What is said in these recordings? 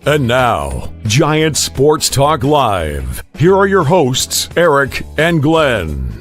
And now, Giant Sports Talk Live. Here are your hosts, Eric and Glenn.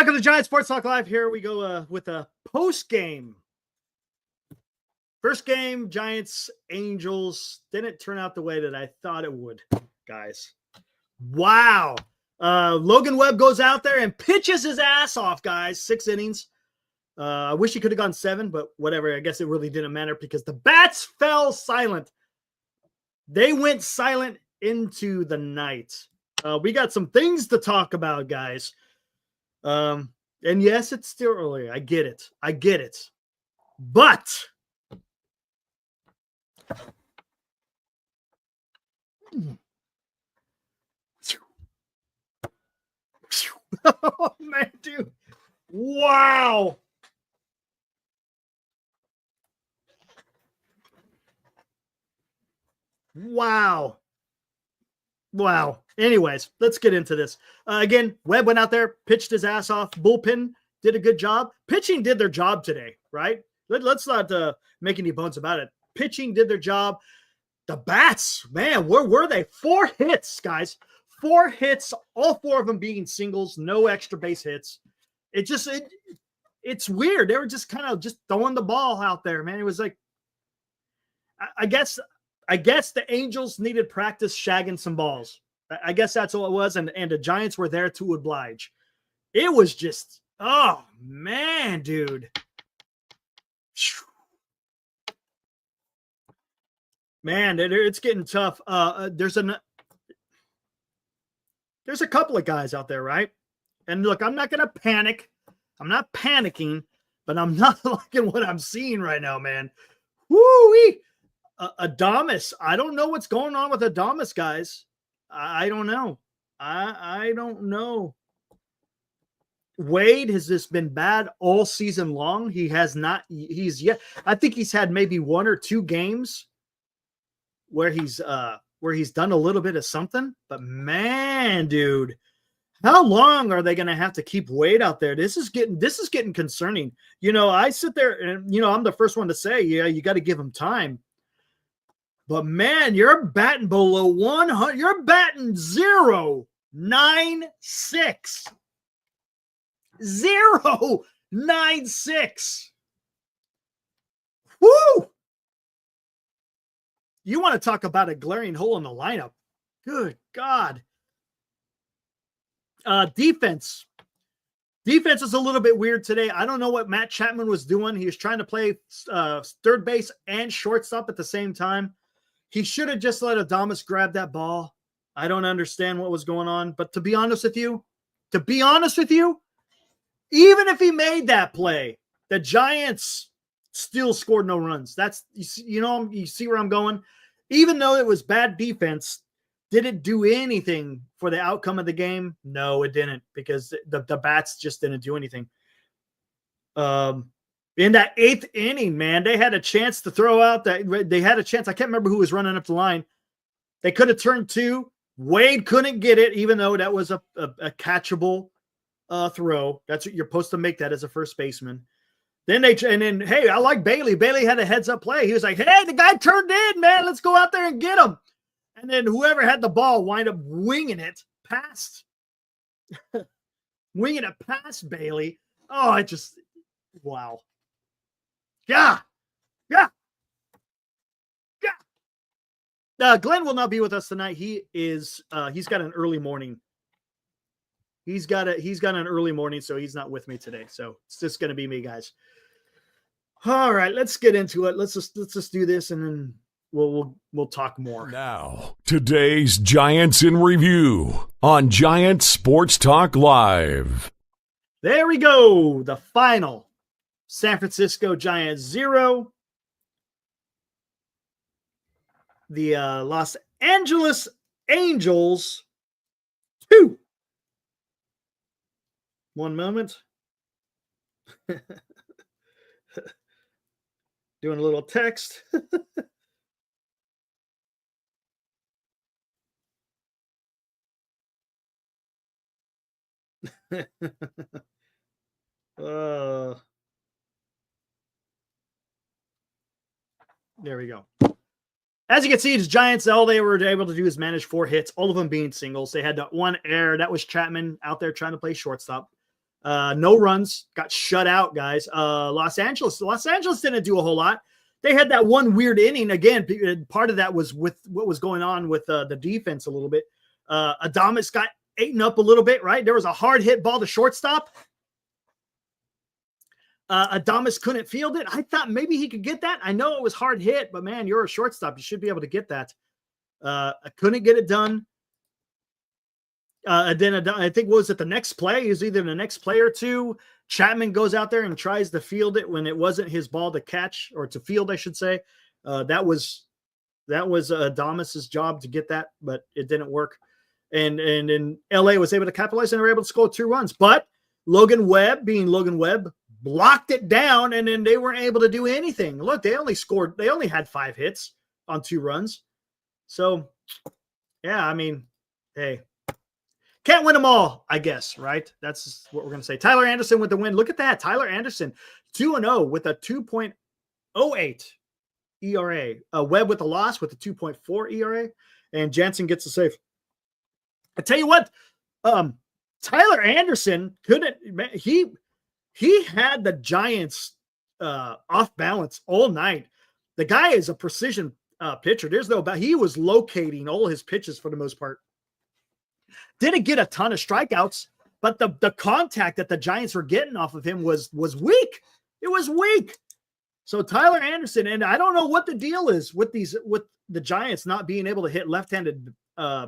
The Giant Sports Talk Live. Here we go with a post-game. First game, Giants, Angels. Didn't turn out the way that I thought it would, guys. Wow. Logan Webb goes out there and pitches his ass off, guys. 6 innings. I wish he could have gone 7, but whatever. I guess it really didn't matter because the bats fell silent. They went silent into the night. We got some things to talk about, guys. And yes, it's still early. I get it. But oh man, dude. Wow. Anyways, let's get into this. Again, Webb went out there, pitched his ass off. Bullpen did a good job. Pitching did their job today, right? Let's not make any bones about it. Pitching did their job. The bats, man, where were they? 4 hits, guys. 4 hits, all 4 of them being singles, no extra base hits. It's weird. They were just kind of just throwing the ball out there, man. It was like, I guess the Angels needed practice shagging some balls. I guess that's all it was. And the Giants were there to oblige. It was just, oh, man, dude. Man, it's getting tough. There's a couple of guys out there, right? And look, I'm not going to panic. I'm not panicking, but I'm not liking what I'm seeing right now, man. Woo-wee. Adames. I don't know what's going on with Adames, guys. I don't know. I don't know. Wade has just been bad all season long. He has not. I think he's had maybe 1 or 2 games where he's done a little bit of something. But man, dude, how long are they going to have to keep Wade out there? This is getting concerning. You know, I sit there and I'm the first one to say, yeah, you got to give him time. But man, you're batting below 100. You're batting 0.96. 0.96. Woo! You want to talk about a glaring hole in the lineup? Good God. Defense. Defense is a little bit weird today. I don't know what Matt Chapman was doing. He was trying to play third base and shortstop at the same time. He should have just let Adames grab that ball. I don't understand what was going on. But to be honest with you, even if he made that play, the Giants still scored no runs. That's, you see where I'm going? Even though it was bad defense, did it do anything for the outcome of the game? No, it didn't, because the bats just didn't do anything. In that 8th inning, man, they had a chance to throw out that. They had a chance. I can't remember who was running up the line. They could have turned 2. Wade couldn't get it, even though that was a catchable throw. That's what you're supposed to make that as a first baseman. Then hey, I like Bailey. Bailey had a heads up play. He was like, hey, the guy turned in, man. Let's go out there and get him. And then whoever had the ball wind up winging it past Bailey. Oh, wow. Yeah. Glenn will not be with us tonight. He's got an early morning. He's got an early morning, so he's not with me today. So it's just going to be me, guys. All right, let's get into it. Let's just do this, and then we'll talk more. Now, today's Giants in review on Giant Sports Talk Live. There we go. The final San Francisco Giants 0. The Los Angeles Angels 2. One moment. Doing a little text. There we go. As you can see, the Giants, all they were able to do is manage 4 hits, all of them being singles. They had that one error. That was Chapman out there trying to play shortstop. No runs, got shut out, guys. Los Angeles didn't do a whole lot. They had that one weird inning. Again, part of that was with what was going on with the defense a little bit. Adames got eaten up a little bit, right? There was a hard hit ball to shortstop. Adames couldn't field it. I thought maybe he could get that. I know it was hard hit, but man, you're a shortstop. You should be able to get that. I couldn't get it done. And then I think, what was it, the next play? Is either the next play or two. Chapman goes out there and tries to field it when it wasn't his ball to catch, or to field, I should say. That was Adames' job to get that, but it didn't work. And LA was able to capitalize, and they were able to score 2 runs. But Logan Webb, being Logan Webb, blocked it down, and then they weren't able to do anything. Look, they only had 5 hits on 2 runs. So, yeah, I mean, hey, can't win them all, I guess, right? That's what we're going to say. Tyler Anderson with the win. Look at that. Tyler Anderson, 2-0 with a 2.08 ERA. Webb with a loss with a 2.4 ERA, and Jansen gets a save. I tell you what, Tyler Anderson couldn't. He had the Giants off balance all night. The guy is a precision pitcher. There's no doubt. He was locating all his pitches for the most part. Didn't get a ton of strikeouts, but the contact that the Giants were getting off of him was weak. It was weak. So Tyler Anderson, and I don't know what the deal is with the Giants not being able to hit left-handed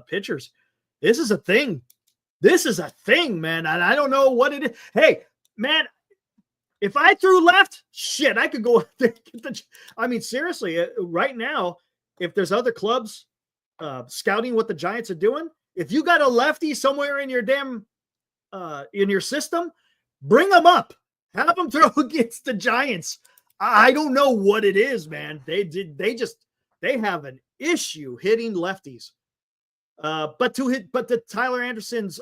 pitchers. This is a thing. This is a thing, man. And I don't know what it is. Hey, man, if I threw left, shit, I could go. I mean, seriously, right now, if there's other clubs scouting what the Giants are doing, if you got a lefty somewhere in your in your system, bring them up. Have them throw against the Giants. I don't know what it is, man. They have an issue hitting lefties. But to Tyler Anderson's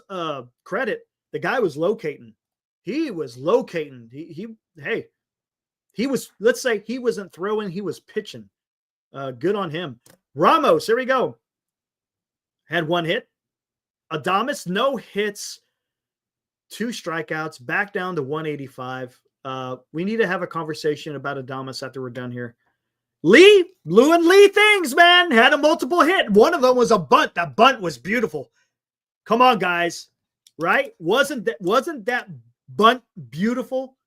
credit, the guy was locating. He was locating. He was, let's say he wasn't throwing, he was pitching. Good on him. Ramos, here we go. Had 1 hit. Adames, no hits, 2 strikeouts, back down to 185. We need to have a conversation about Adames after we're done here. Lee things, man. Had a multiple hit. One of them was a bunt. That bunt was beautiful. Come on, guys. Right? Wasn't that bunt beautiful?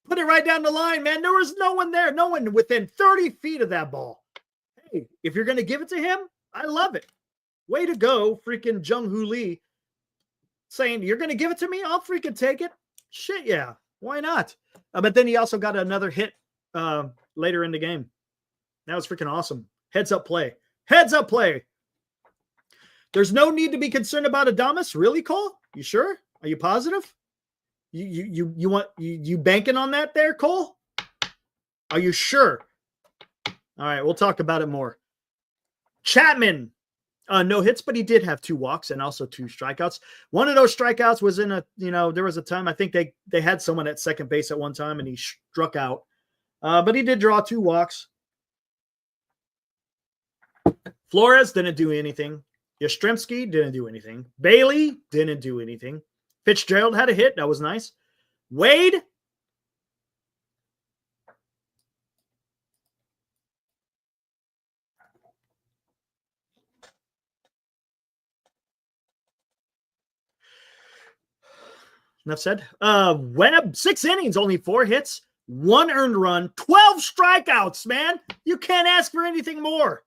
Put it right down the line, man. There was no one there. No one within 30 feet of that ball. Hey, if you're going to give it to him, I love it. Way to go, freaking Jung-Hoo Lee. Saying, you're going to give it to me? I'll freaking take it. Shit, yeah. Why not? But then he also got another hit later in the game. That was freaking awesome. Heads up play. Heads up play. There's no need to be concerned about Adames. Really, Cole? You sure? Are you positive? You banking on that there, Cole? Are you sure? All right, we'll talk about it more. Chapman, no hits, but he did have 2 walks and also 2 strikeouts. One of those strikeouts was in there was a time, I think they had someone at second base at one time and he struck out. But he did draw 2 walks. Flores didn't do anything. Yastrzemski didn't do anything. Bailey didn't do anything. Fitzgerald had a hit. That was nice. Wade, enough said. Webb, 6 innings, only 4 hits, 1 earned run, 12 strikeouts, man. You can't ask for anything more.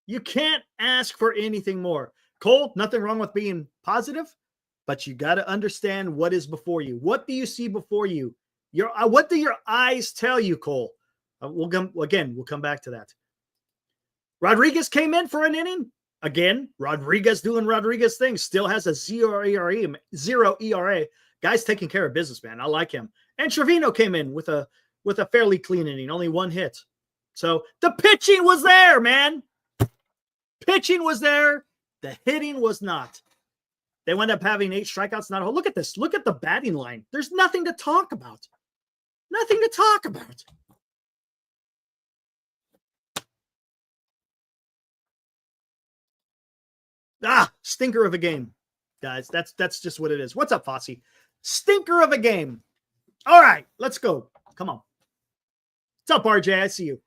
You can't ask for anything more. Cole, nothing wrong with being positive, but you got to understand what is before you. What do you see before you? What do your eyes tell you, Cole? We'll come back to that. Rodriguez came in for an inning. Again, Rodriguez doing Rodriguez things. Still has a 0 ERA. Guy's taking care of business, man. I like him. And Trevino came in with a fairly clean inning, only 1 hit. So the pitching was there, man. Pitching was there. The hitting was not. They wound up having 8 strikeouts. Not a whole. Look at this. Look at the batting line. There's nothing to talk about. Nothing to talk about. Stinker of a game, guys. That's just what it is. What's up, Fosse? Stinker of a game. All right, let's go. Come on. What's up, RJ? I see you.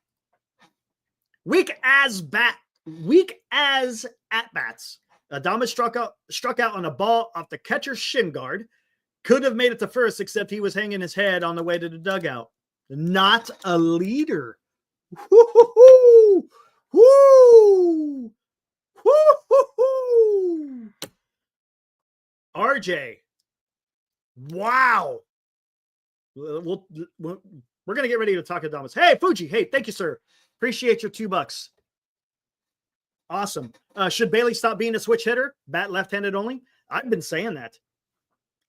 Weak as at-bats. Adames struck out on a ball off the catcher's shin guard. Could have made it to first, except he was hanging his head on the way to the dugout. Not a leader. Woo-hoo-hoo! Woo! Woo-hoo-hoo! RJ. Wow. We're going to get ready to talk Adames. Hey, Fuji. Hey, thank you, sir. Appreciate your $2. Awesome. Should Bailey stop being a switch hitter? Bat left-handed only? I've been saying that.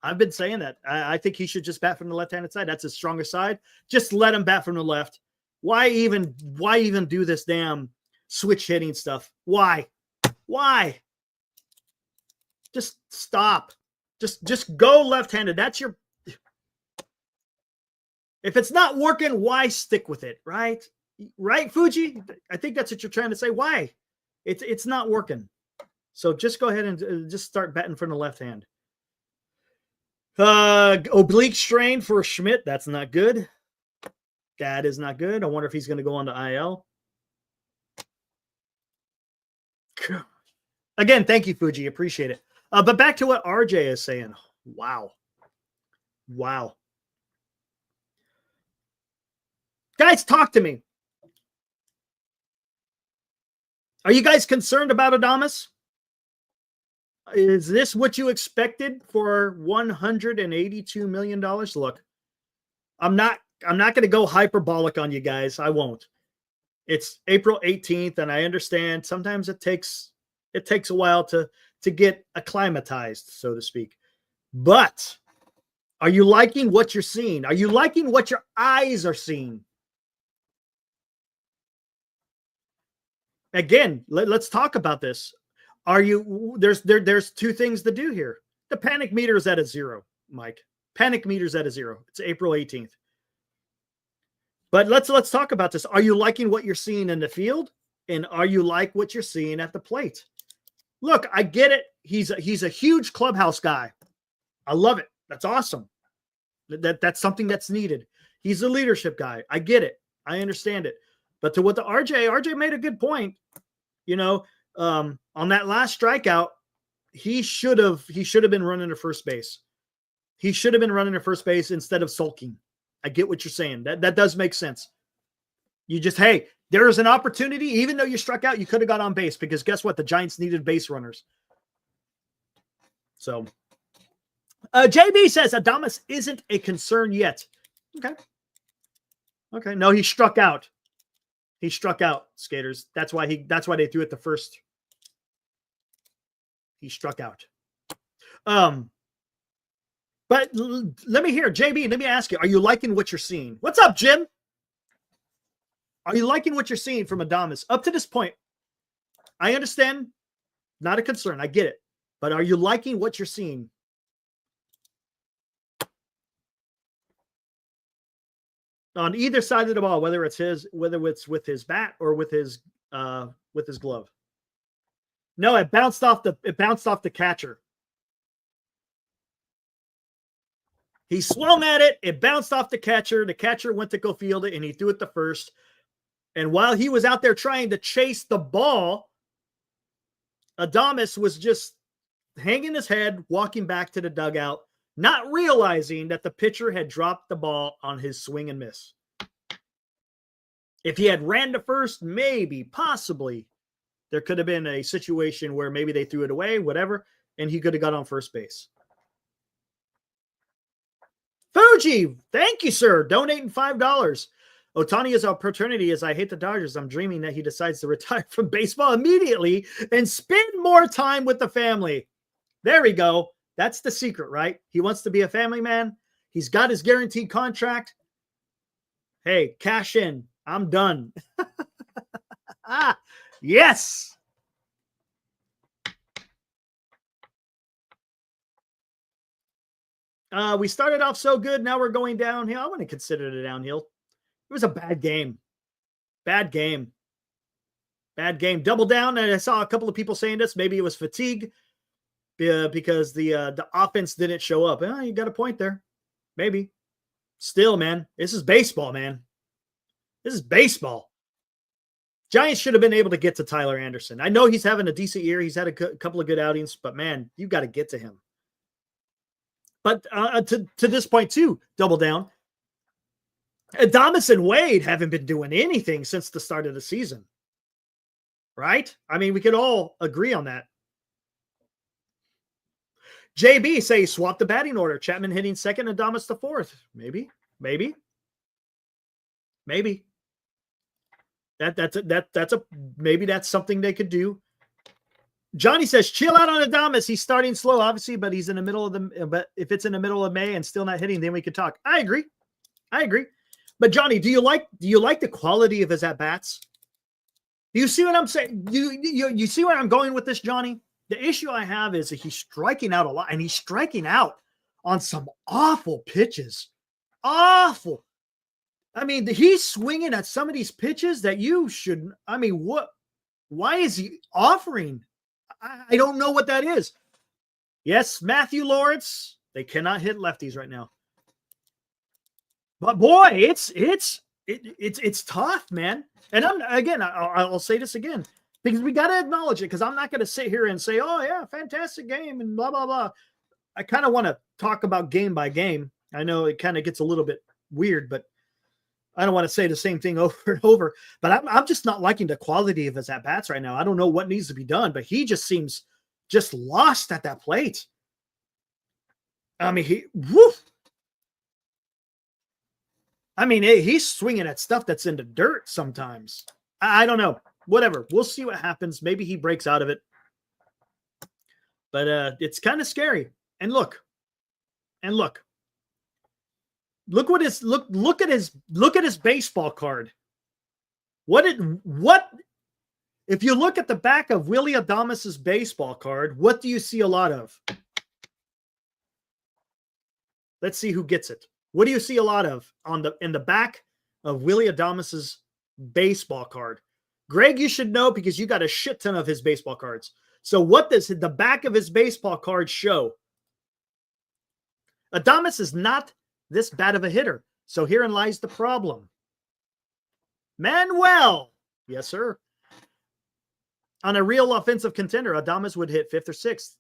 I think he should just bat from the left-handed side. That's his strongest side. Just let him bat from the left. Why even do this damn switch hitting stuff? Why? Just stop. Just go left-handed. That's your. If it's not working, why stick with it? Right, Fuji? I think that's what you're trying to say. Why? It's not working. So just go ahead and just start batting from the left hand. Oblique strain for Schmidt. That's not good. That is not good. I wonder if he's going to go on to IL. Again, thank you, Fuji. Appreciate it. But back to what RJ is saying. Wow. Guys, talk to me. Are you guys concerned about Adames? Is this what you expected for $182 million? Look, I'm not going to go hyperbolic on you guys. I won't. It's April 18th, and I understand sometimes it takes a while to get acclimatized, so to speak. But are you liking what you're seeing? Are you liking what your eyes are seeing? Again, let's talk about this. There's 2 things to do here. The panic meter is at a 0, Mike. Panic meter's at a 0. It's April 18th. But let's talk about this. Are you liking what you're seeing in the field? And are you like what you're seeing at the plate? Look, I get it. He's a huge clubhouse guy. I love it. That's awesome. That's something that's needed. He's a leadership guy. I get it. I understand it. But to what the RJ made a good point. On that last strikeout, he should have been running to first base. He should have been running to first base instead of sulking. I get what you're saying. That does make sense. You just, hey, there is an opportunity. Even though you struck out, you could have got on base because guess what? The Giants needed base runners. So, JB says Adames isn't a concern yet. Okay. No, he struck out. He struck out, skaters. That's why they threw it the first. He struck out. But let me hear, JB, let me ask you, are you liking what you're seeing? What's up, Jim? Are you liking what you're seeing from Adames? Up to this point, I understand, not a concern. I get it. But are you liking what you're seeing? On either side of the ball, whether it's with his bat or with his glove. No, it bounced off the catcher. He swung at it. It bounced off the catcher. The catcher went to go field it, and he threw it to first. And while he was out there trying to chase the ball, Adames was just hanging his head, walking back to the dugout, not realizing that the pitcher had dropped the ball on his swing and miss. If he had ran to first, maybe, possibly, there could have been a situation where maybe they threw it away, whatever, and he could have got on first base. Fuji, thank you, sir. Donating $5. Otani is our paternity as I hate the Dodgers. I'm dreaming that he decides to retire from baseball immediately and spend more time with the family. There we go. That's the secret, right? He wants to be a family man. He's got his guaranteed contract. Hey, cash in. I'm done. Yes. We started off so good. Now we're going downhill. I wouldn't consider it a downhill. It was a bad game. Bad game. Bad game. Double down. And I saw a couple of people saying this. Maybe it was fatigue because the offense didn't show up. You got a point there. Maybe. Still, man, this is baseball, man. This is baseball. Giants should have been able to get to Tyler Anderson. I know he's having a decent year. He's had a couple of good outings, but man, you got to get to him. But to this point too, double down. Adames and Wade haven't been doing anything since the start of the season. Right? I mean, we could all agree on that. JB say swap the batting order. Chapman hitting second, Adames to fourth. Maybe. Maybe that's something they could do. Johnny says, chill out on Adames. He's starting slow, obviously, but he's in the middle of but if it's in the middle of May and still not hitting, then we could talk. I agree. But Johnny, do you like the quality of his at-bats? Do you see what I'm saying? You see where I'm going with this, Johnny? The issue I have is that he's striking out a lot, and he's striking out on some awful pitches. Awful. I mean, he's swinging at some of these pitches that you shouldn't. I mean, what? Why is he offering? I don't know what that is. Yes, Matthew Lawrence. They cannot hit lefties right now. But boy, it's tough, man. And I'll say this again because we got to acknowledge it because I'm not going to sit here and say, oh yeah, fantastic game and blah, blah, blah. I kind of want to talk about game by game. I know it kind of gets a little bit weird, but I don't want to say the same thing over and over, but I'm just not liking the quality of his at-bats right now. I don't know what needs to be done, but he just seems just lost at that plate. I mean, he's swinging at stuff that's in the dirt sometimes. I don't know. Whatever. We'll see what happens. Maybe he breaks out of it. But it's kind of scary. And look. Look at his baseball card. What if you look at the back of Willie Adames's baseball card, what do you see a lot of? Let's see who gets it. What do you see a lot of in the back of Willie Adames's baseball card? Greg, you should know because you got a shit ton of his baseball cards. So what does the back of his baseball card show? Adames is not this bad of a hitter. So herein lies the problem. Manuel. Yes, sir. On a real offensive contender, Adames would hit fifth or sixth.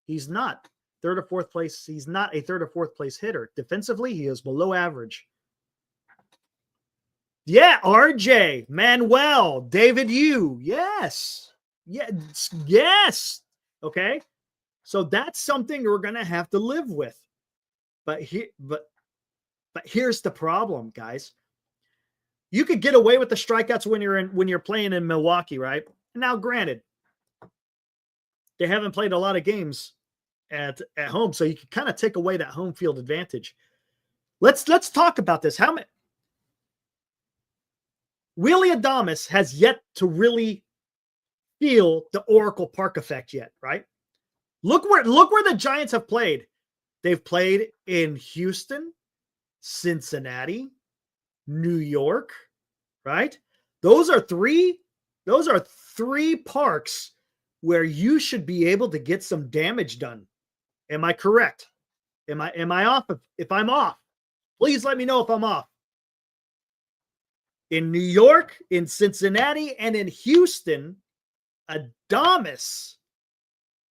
He's not third or fourth place. He's not a third or fourth place hitter. Defensively, he is below average. Yeah, RJ, Manuel, David Yu. Yes. Yes. Okay. So that's something we're going to have to live with. But here's the problem, guys. You could get away with the strikeouts when you're playing in Milwaukee, right? Now, granted, they haven't played a lot of games at home, so you can kind of take away that home field advantage. Let's talk about this. How many? Willie Adames has yet to really feel the Oracle Park effect yet, right? Look where the Giants have played. They've played in Houston, Cincinnati, New York, right? Those are three parks where you should be able to get some damage done. Am I correct? Am I off? If I'm off, please let me know if I'm off. In New York, in Cincinnati, and in Houston, Adames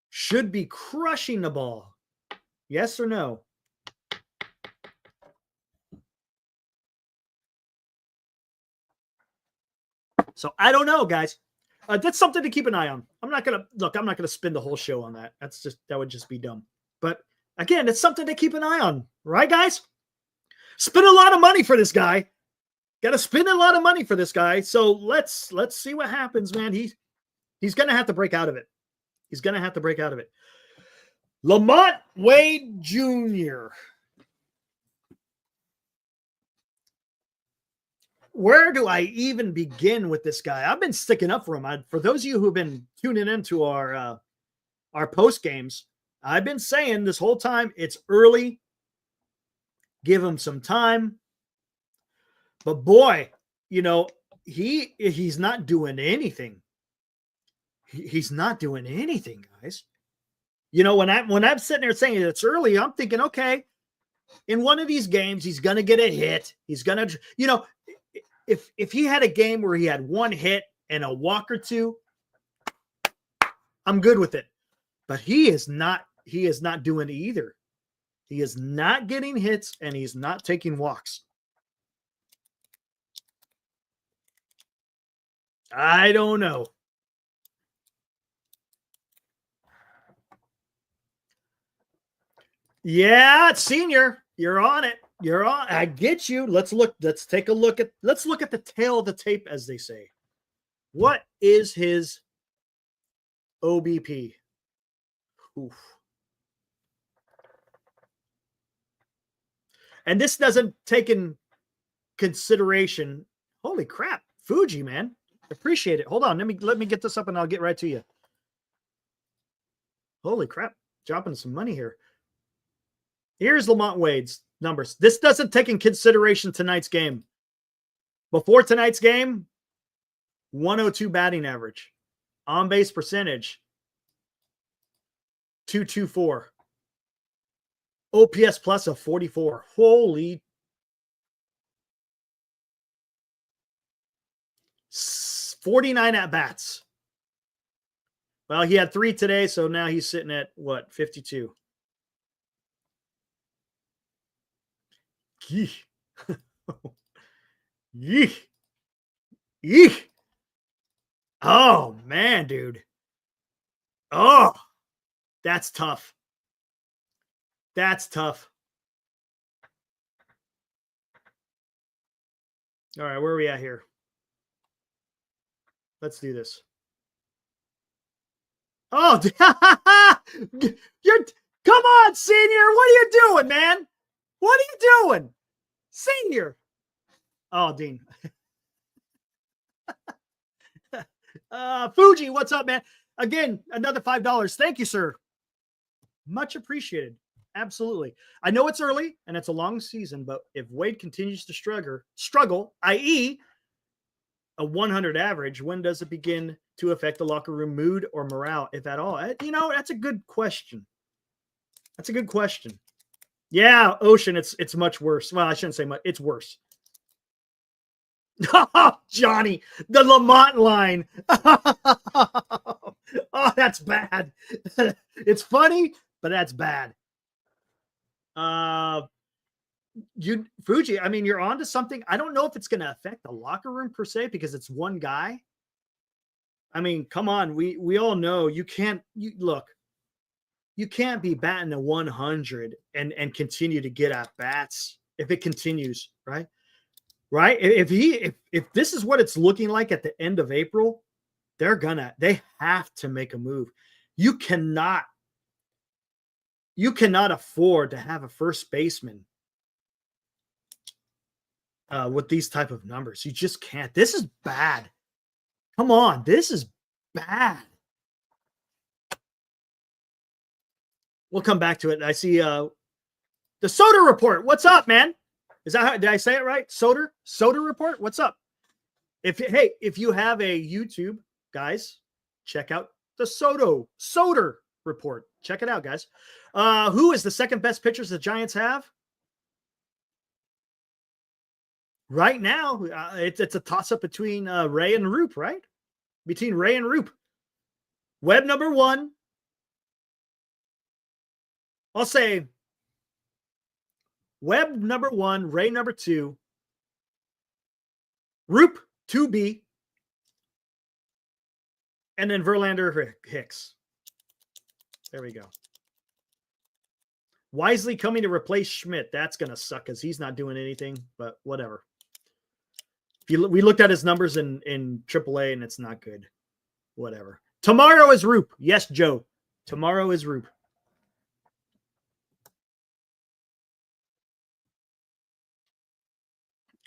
should be crushing the ball. Yes or no? So I don't know, guys. That's something to keep an eye on. I'm not gonna spend the whole show on that. That would just be dumb. But again, it's something to keep an eye on, right, guys? Spend a lot of money for this guy. Got to spend a lot of money for this guy. So let's see what happens, man. He's gonna have to break out of it. He's gonna have to break out of it. Lamont Wade Jr. Where do I even begin with this guy? I've been sticking up for him. For those of you who've been tuning into our post games, I've been saying this whole time, it's early. Give him some time. But boy, he's not doing anything. He's not doing anything, guys. When I'm sitting there saying it's early, I'm thinking, okay, in one of these games, he's going to get a hit. He's going to, if he had a game where he had one hit and a walk or two, I'm good with it. But he is not doing either. He is not getting hits and he's not taking walks. I don't know. Yeah, Senior, you're on it. You're on. I get you. Let's look at the tail of the tape, as they say. What is his OBP? Oof. And this doesn't take in consideration. Holy crap, Fuji, man. Appreciate it. Hold on. Let me get this up and I'll get right to you. Holy crap. Dropping some money here. Here's Lamont Wade's numbers. This doesn't take in consideration tonight's game. Before tonight's game, 102 batting average. On base percentage, 224. OPS plus of 44. Holy. 49 at bats. Well, he had 3 today, so now he's sitting at what? 52. Yeesh. Yeesh. Yeesh. Oh, man, dude. Oh, that's tough. That's tough. All right, where are we at here? Let's do this. Oh, come on, Senior. What are you doing, man? What are you doing? Senior. Oh, Dean. Fuji, what's up, man? Again, another $5. Thank you, sir. Much appreciated. Absolutely. I know it's early and it's a long season, but if Wade continues to struggle, i.e., a 100 average, when does it begin to affect the locker room mood or morale, if at all? That's a good question. That's a good question. Yeah, Ocean, it's much worse. Well, I shouldn't say much. It's worse. Johnny, the Lamont line. Oh, that's bad. It's funny, but that's bad. Fuji, I mean, you're onto something. I don't know if it's going to affect the locker room per se because it's one guy. I mean, come on. We all know you can't be batting a 100 and continue to get at bats if it continues, right? Right? If this is what it's looking like at the end of April, they have to make a move. You cannot You cannot afford to have a first baseman with these type of numbers. You just can't. This is bad. Come on. This is bad. We'll come back to it. I see the Soda Report. What's up, man? Is that how, did I say it right? Soda Report. What's up? If you have a YouTube, guys, check out the Soda Report. Check it out, guys. Who is the second best pitchers the Giants have? Right now, it's a toss-up between Ray and Roop, right? Between Ray and Roop. Webb number 1. I'll say Webb number 1, Ray number 2, Roop 2B, and then Verlander Hicks. There we go. Wisely coming to replace Schmidt. That's going to suck because he's not doing anything, but whatever. We looked at his numbers in AAA, and it's not good. Whatever. Tomorrow is Roop. Yes, Joe. Tomorrow is Roop.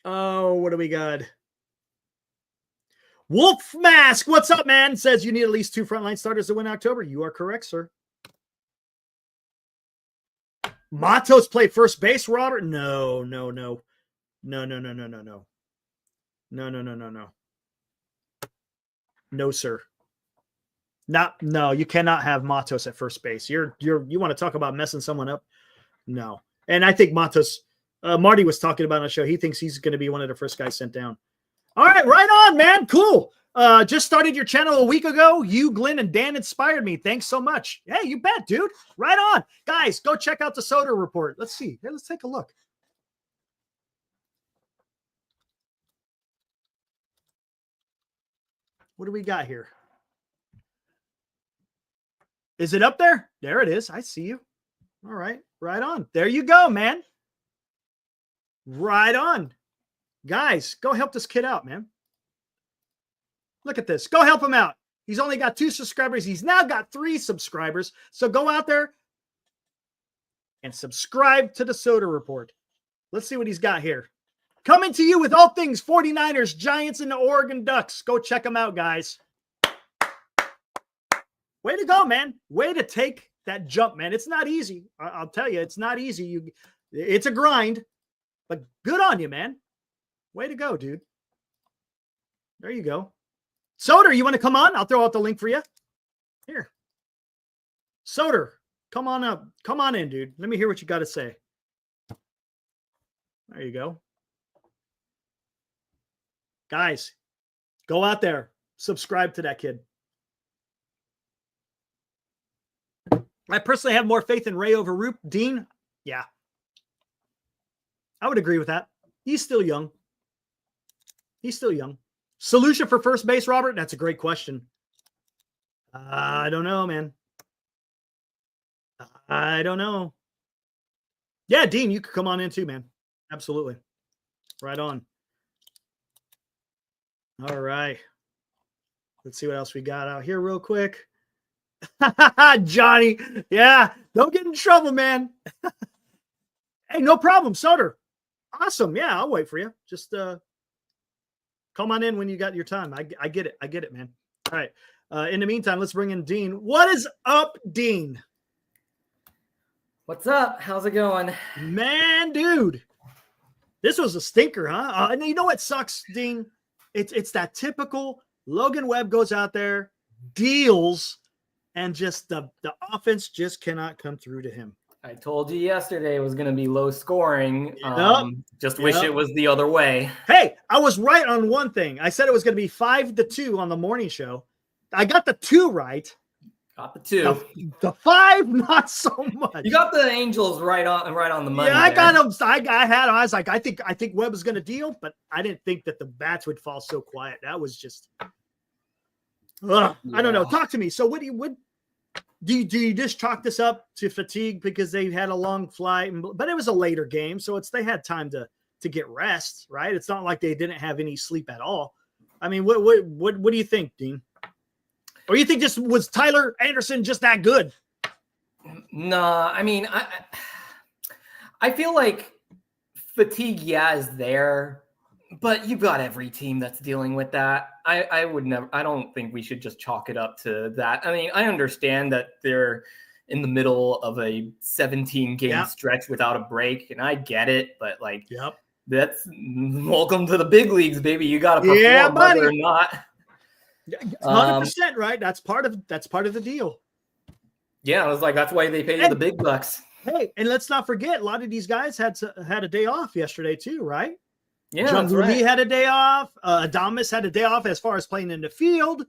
Oh, what do we got? Wolf Mask. What's up, man? Says you need at least 2 frontline starters to win October. You are correct, sir. Matos play first base, Robert? No. No, sir. No, you cannot have Matos at first base. You want to talk about messing someone up? No. And I think Matos, Marty was talking about on the show. He thinks he's going to be one of the first guys sent down. All right, right on, man. Cool. Just started your channel a week ago. You, Glenn, and Dan inspired me. Thanks so much. Hey, you bet, dude. Right on. Guys, go check out the Soda Report. Let's see. Hey, let's take a look. What do we got here? Is it up there? There it is. I see you. All right. Right on. There you go, man. Right on. Guys, go help this kid out, man. Look at this. Go help him out. He's only got 2 subscribers. He's now got 3 subscribers. So go out there and subscribe to the Soda Report. Let's see what he's got here. Coming to you with all things 49ers, Giants, and the Oregon Ducks. Go check them out, guys. Way to go, man. Way to take that jump, man. It's not easy. I'll tell you, it's not easy. It's a grind, but good on you, man. Way to go, dude. There you go. Soder, you want to come on? I'll throw out the link for you. Here. Soder, come on up. Come on in, dude. Let me hear what you got to say. There you go. Guys, go out there. Subscribe to that kid. I personally have more faith in Ray over Roop. Dean? Yeah. I would agree with that. He's still young. He's still young. Solution for first base, Robert? That's a great question. I don't know, man. I don't know. Yeah, Dean, you could come on in too, man. Absolutely. Right on. All right. Let's see what else we got out here real quick. Johnny. Yeah. Don't get in trouble, man. Hey, no problem. Soder. Awesome. Yeah, I'll wait for you. Just come on in when you got your time. I get it. I get it, man. All right. In the meantime, let's bring in Dean. What is up, Dean? What's up? How's it going? Man, dude. This was a stinker, huh? And you know what sucks, Dean? It's that typical Logan Webb goes out there, deals, and just the offense just cannot come through to him. I told you yesterday it was going to be low scoring. Yep. Just wish it was the other way. Hey, I was right on one thing. I said it was going to be 5-2 on the morning show. I got the 2 right. Got the 2. The 5, not so much. You got the Angels right on the money. Yeah, I got them. I was like, I think Webb was going to deal, but I didn't think that the bats would fall so quiet. That was just, I don't know. Talk to me. So what do you just chalk this up to fatigue because they had a long flight, but it was a later game, so they had time to get rest, right? It's not like they didn't have any sleep at all. I mean, what do you think, Dean? Or you think this was Tyler Anderson just that good? Nah, I mean, I feel like fatigue, is there, but you've got every team that's dealing with that. I would never. I don't think we should just chalk it up to that. I mean, I understand that they're in the middle of a 17-game stretch without a break, and I get it, but like, that's welcome to the big leagues, baby. You got to perform whether or not. 100%, right? That's part of the deal. Yeah, I was like, that's why they pay you the big bucks. Hey, and let's not forget, a lot of these guys had a day off yesterday too, right? Yeah, Willie had a day off. Adames had a day off as far as playing in the field.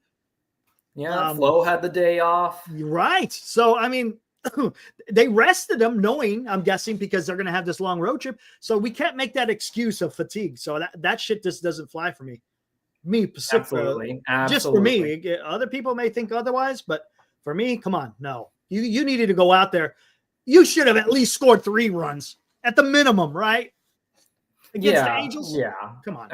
Yeah, Flo had the day off. Right. So, I mean, they rested them knowing, I'm guessing, because they're going to have this long road trip. So we can't make that excuse of fatigue. So that shit just doesn't fly for me. Absolutely. Just for me. Other people may think otherwise, but for me, come on. No. You needed to go out there. You should have at least scored 3 runs at the minimum, right? Against the Angels? Yeah. Come on.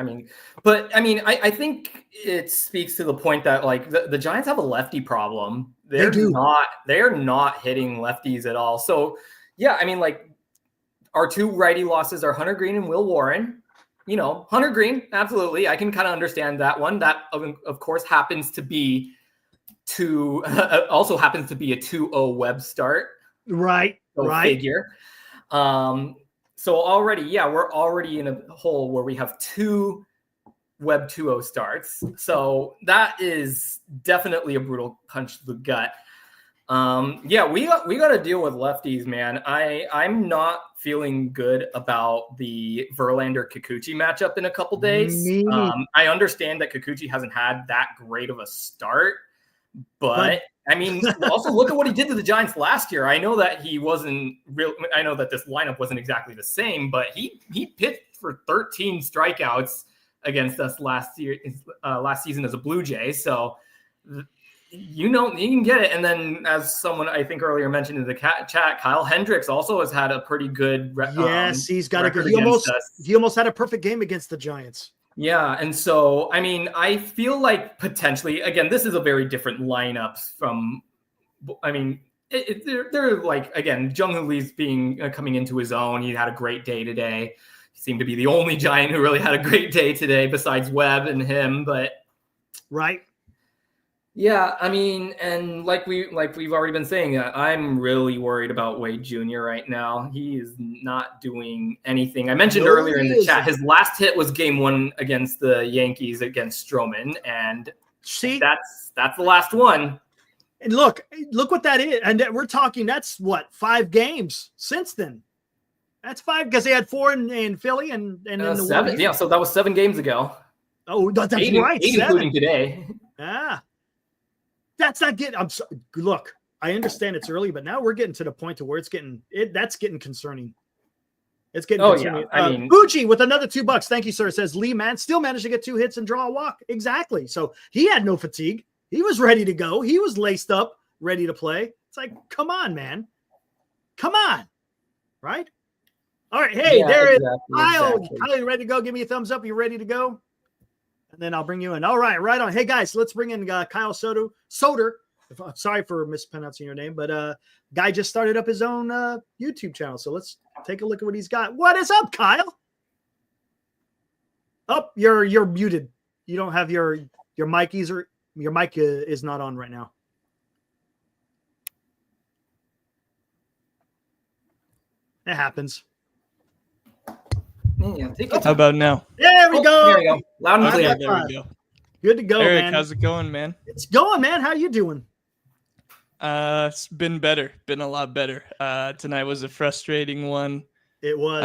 I think it speaks to the point that like the Giants have a lefty problem. They're not hitting lefties at all. So yeah, I mean, like our 2 righty losses are Hunter Green and Will Warren. You know, Hunter Green, absolutely. I can kind of understand that one. That of course happens to be also happens to be a 2-0 Webb start. Right. Figure. So already, we're already in a hole where we have 2 Webb 2-0 starts. So that is definitely a brutal punch to the gut. We got to deal with lefties, man. I'm not feeling good about the Verlander Kikuchi matchup in a couple days. I understand that Kikuchi hasn't had that great of a start, but I mean, also look at what he did to the Giants last year. I know that he wasn't real. I know that this lineup wasn't exactly the same, but he pitched for 13 strikeouts against us last season as a Blue Jay. So, you can get it. And then, as someone I think earlier mentioned in the chat, Kyle Hendricks also has had a pretty good. Yes, he's got a good. He almost had a perfect game against the Giants. Yeah, and so, I mean, I feel like potentially, again, this is a very different lineup from, I mean, they're like, again, Jung-Hoo Lee's coming into his own. He had a great day today. He seemed to be the only Giant who really had a great day today besides Webb and him, but. Right. Yeah, I mean, and like we've already been saying, I'm really worried about Wade Jr. right now. He is not doing anything. I mentioned earlier in the chat, his last hit was Game 1 against the Yankees against Stroman, and that's the last one. And look what that is. And we're talking, that's what, 5 games since then. That's 5 because they had 4 in Philly and then the 7. Yeah, so that was 7 games ago. Oh, that's 8, right. 8 including today. Ah. That's not getting. I'm sorry. Look, I understand it's early, but now we're getting to the point to where that's getting concerning. It's getting concerning. Yeah. I mean, Fuji with another $2. Thank you, sir. Says Lee Man still managed to get 2 hits and draw a walk. Exactly. So he had no fatigue. He was ready to go. He was laced up, ready to play. It's like, come on, man. Come on. Right? All right. Hey, there is Kyle. Kyle, you ready to go? Give me a thumbs up. You ready to go? And then I'll bring you in. All right, right on. Hey, guys, let's bring in Kyle Soder. Sorry for mispronouncing your name, but guy just started up his own YouTube channel. So let's take a look at what he's got. What is up, Kyle? Oh, you're muted. You don't have your mic either. Your mic is not on right now. It happens. Yeah, how about now? There we go. There we go. Loud and clear. There we go. Good to go, Eric, man. how's it going, man? It's going, man. How you doing? It's been better. Been a lot better. Tonight was a frustrating one. It was.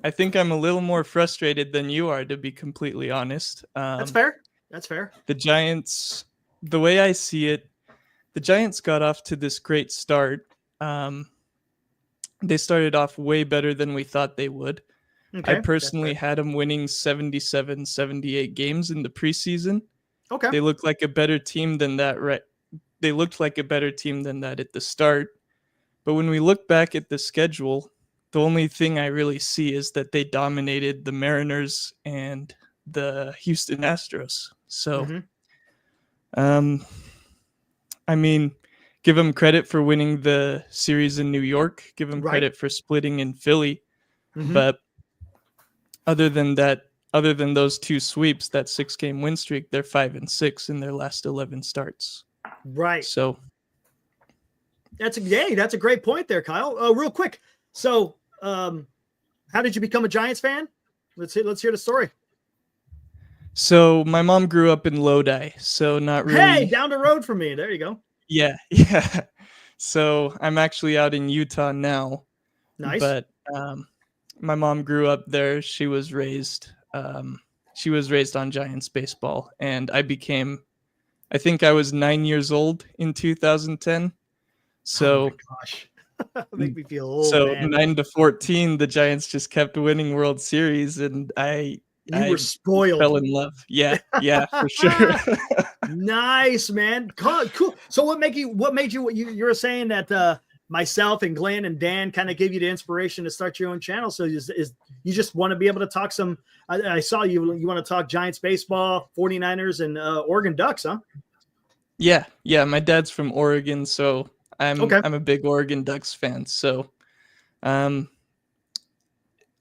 I think I'm a little more frustrated than you are, to be completely honest. That's fair. That's fair. The Giants, the way I see it, the Giants got off to this great start. They started off way better than we thought they would. Okay, I personally had them winning 77, 78 games in the preseason. Okay. They looked like a better team than that, right? They looked like a better team than that at the start. But when we look back at the schedule, the only thing I really see is that they dominated the Mariners and the Houston Astros. So, I mean, give him credit for winning the series in New York. Give him Right. credit for splitting in Philly. Mhm. But other than those 2 sweeps, that 6-game win streak, they're 5-6 in their last 11 starts. Right. So That's a great point there, Kyle. Real quick. So, how did you become a Giants fan? Let's hear the story. So my mom grew up in Lodi, so not really. Hey, down the road from me. There you go. Yeah. So I'm actually out in Utah now. Nice. But my mom grew up there. She was raised on Giants baseball, and I think I was 9 years old in 2010. So oh my gosh, make me feel old. So man. 9-14, the Giants just kept winning World Series, and I were spoiled. Fell in love. Yeah, for sure. Nice, man. Cool. So what made you? You were saying that myself and Glenn and Dan kind of gave you the inspiration to start your own channel. So you just want to be able to talk some. I saw you want to talk Giants baseball, 49ers, and Oregon Ducks, huh? Yeah. My dad's from Oregon, so I'm a big Oregon Ducks fan. So,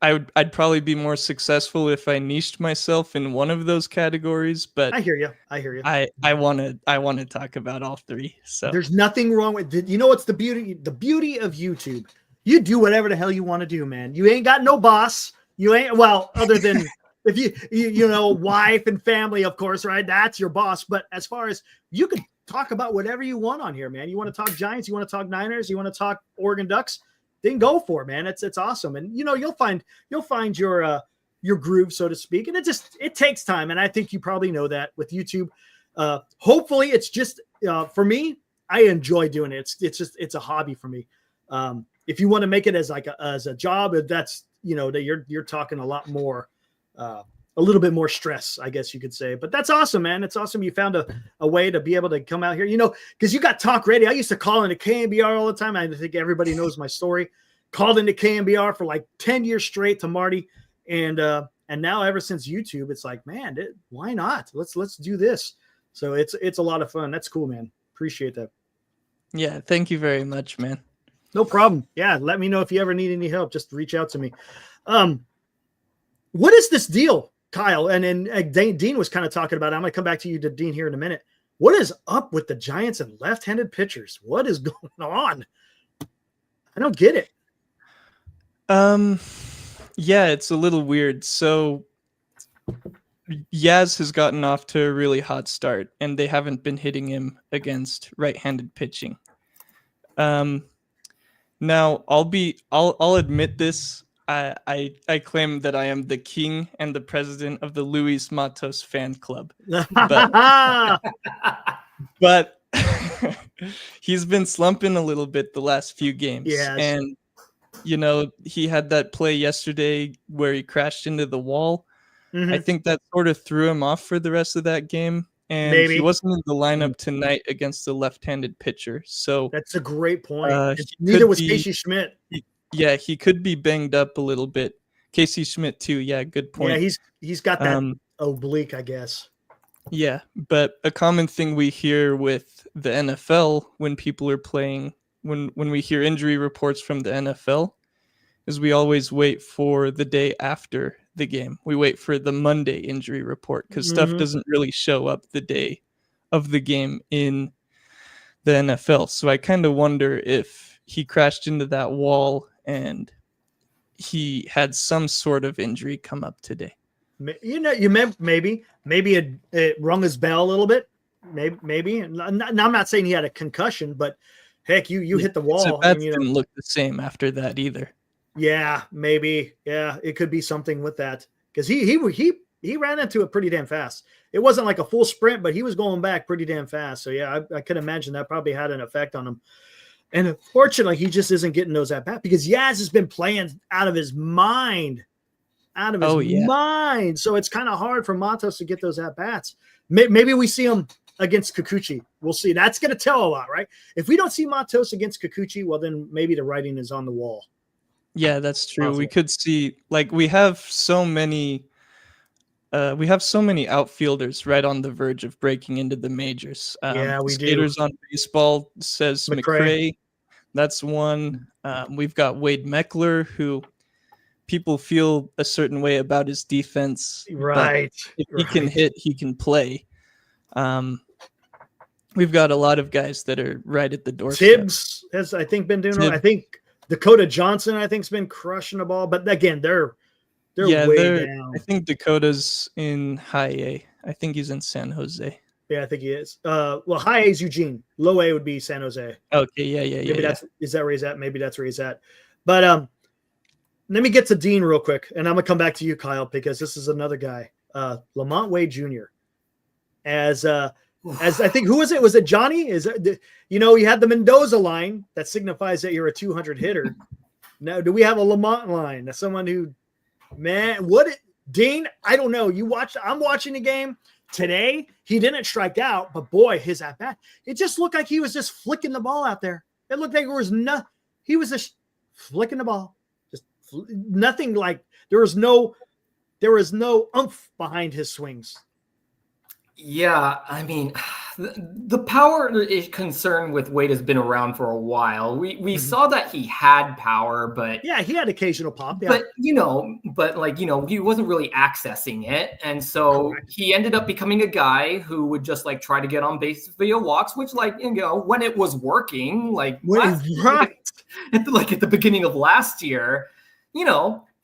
I'd probably be more successful if I niched myself in one of those categories. But I hear you. I want to talk about all 3. So there's nothing wrong with it. You know what's the beauty? The beauty of YouTube. You do whatever the hell you want to do, man. You ain't got no boss. You ain't other than if you know, wife and family, of course, right? That's your boss. But as far as you can talk about whatever you want on here, man. You want to talk Giants, you want to talk Niners, you want to talk Oregon Ducks, then go for it, man. It's awesome. And you know, you'll find your groove, so to speak. And it takes time. And I think you probably know that with YouTube. Hopefully it's just for me, I enjoy doing it. It's a hobby for me. If you want to make it as a job, that's, you know, that you're talking a lot more, a little bit more stress, I guess you could say. But that's awesome, man. It's awesome you found a way to be able to come out here, you know, because you got talk radio. I used to call into KMBR all the time. I think everybody knows my story. Called into KMBR for like 10 years straight to Marty. And now ever since YouTube, it's like, man, why not? Let's do this. So it's a lot of fun. That's cool, man. Appreciate that. Yeah. Thank you very much, man. No problem. Yeah. Let me know if you ever need any help. Just reach out to me. What is this deal, Kyle? And then Dean was kind of talking about it. I'm going to come back to you, to Dean, here in a minute. What is up with the Giants and left-handed pitchers? What is going on? I don't get it. Yeah, it's a little weird. So Yaz has gotten off to a really hot start, and they haven't been hitting him against right-handed pitching. Now I'll admit this. I claim that I am the king and the president of the Luis Matos fan club, but he's been slumping a little bit the last few games. Yes. And you know, he had that play yesterday where he crashed into the wall. Mm-hmm. I think that sort of threw him off for the rest of that game. And Maybe. he wasn't in the lineup tonight against the left-handed pitcher. So that's a great point. Neither was Casey Schmidt. Yeah, he could be banged up a little bit. Casey Schmidt too. Yeah, good point. Yeah, he's got that oblique, I guess. Yeah, but a common thing we hear with the NFL when people are playing, when we hear injury reports from the NFL, is we always wait for the day after the game. We wait for the Monday injury report because stuff doesn't really show up the day of the game in the NFL. So I kind of wonder if he crashed into that wall and he had some sort of injury come up today. You know, maybe it rung his bell a little bit. Maybe. Now, I'm not saying he had a concussion, but heck, you hit the wall. That didn't look the same after that either. Yeah, maybe. Yeah, it could be something with that because he ran into it pretty damn fast. It wasn't like a full sprint, but he was going back pretty damn fast. So yeah, I could imagine that probably had an effect on him. And unfortunately, he just isn't getting those at bat because Yaz has been playing out of his mind. Mind. So it's kind of hard for Matos to get those at bats. Maybe we see him against Kikuchi. We'll see. That's going to tell a lot, right? If we don't see Matos against Kikuchi, well, then maybe the writing is on the wall. Yeah, that's true. We could see, like, we have so many we have so many outfielders right on the verge of breaking into the majors. Yeah, we do. Skaters on Baseball says McRae. That's one. We've got Wade Meckler, who people feel a certain way about his defense. Right. If he can hit, he can play. We've got a lot of guys that are right at the doorstep. Tibbs has, I think, been doing it. I think Dakota Johnson, I think, has been crushing the ball. But again, they're way down. I think Dakota's in high A. I think he's in San Jose. Yeah, I think he is. Well, high A is Eugene. Low A would be San Jose. Okay, yeah. Maybe is that where he's at? Maybe that's where he's at. But let me get to Dean real quick, and I'm gonna come back to you, Kyle, because this is another guy, Lamont Wade Jr. As I think, who was it? Was it Johnny? You had the Mendoza line that signifies that you're a 200 hitter. Now, do we have a Lamont line? That's someone who, Dean? I don't know. I'm watching the game today. He didn't strike out, but boy, his at bat, it just looked like he was just flicking the ball out there. It looked like he was just flicking the ball. Nothing like there was no oomph behind his swings. Yeah, I mean, the power concern with Wade has been around for a while. We saw that he had power, but yeah, he had occasional pop. Yeah. But he wasn't really accessing it, and so he ended up becoming a guy who would just try to get on base via walks, which when it was working, at the beginning of last year,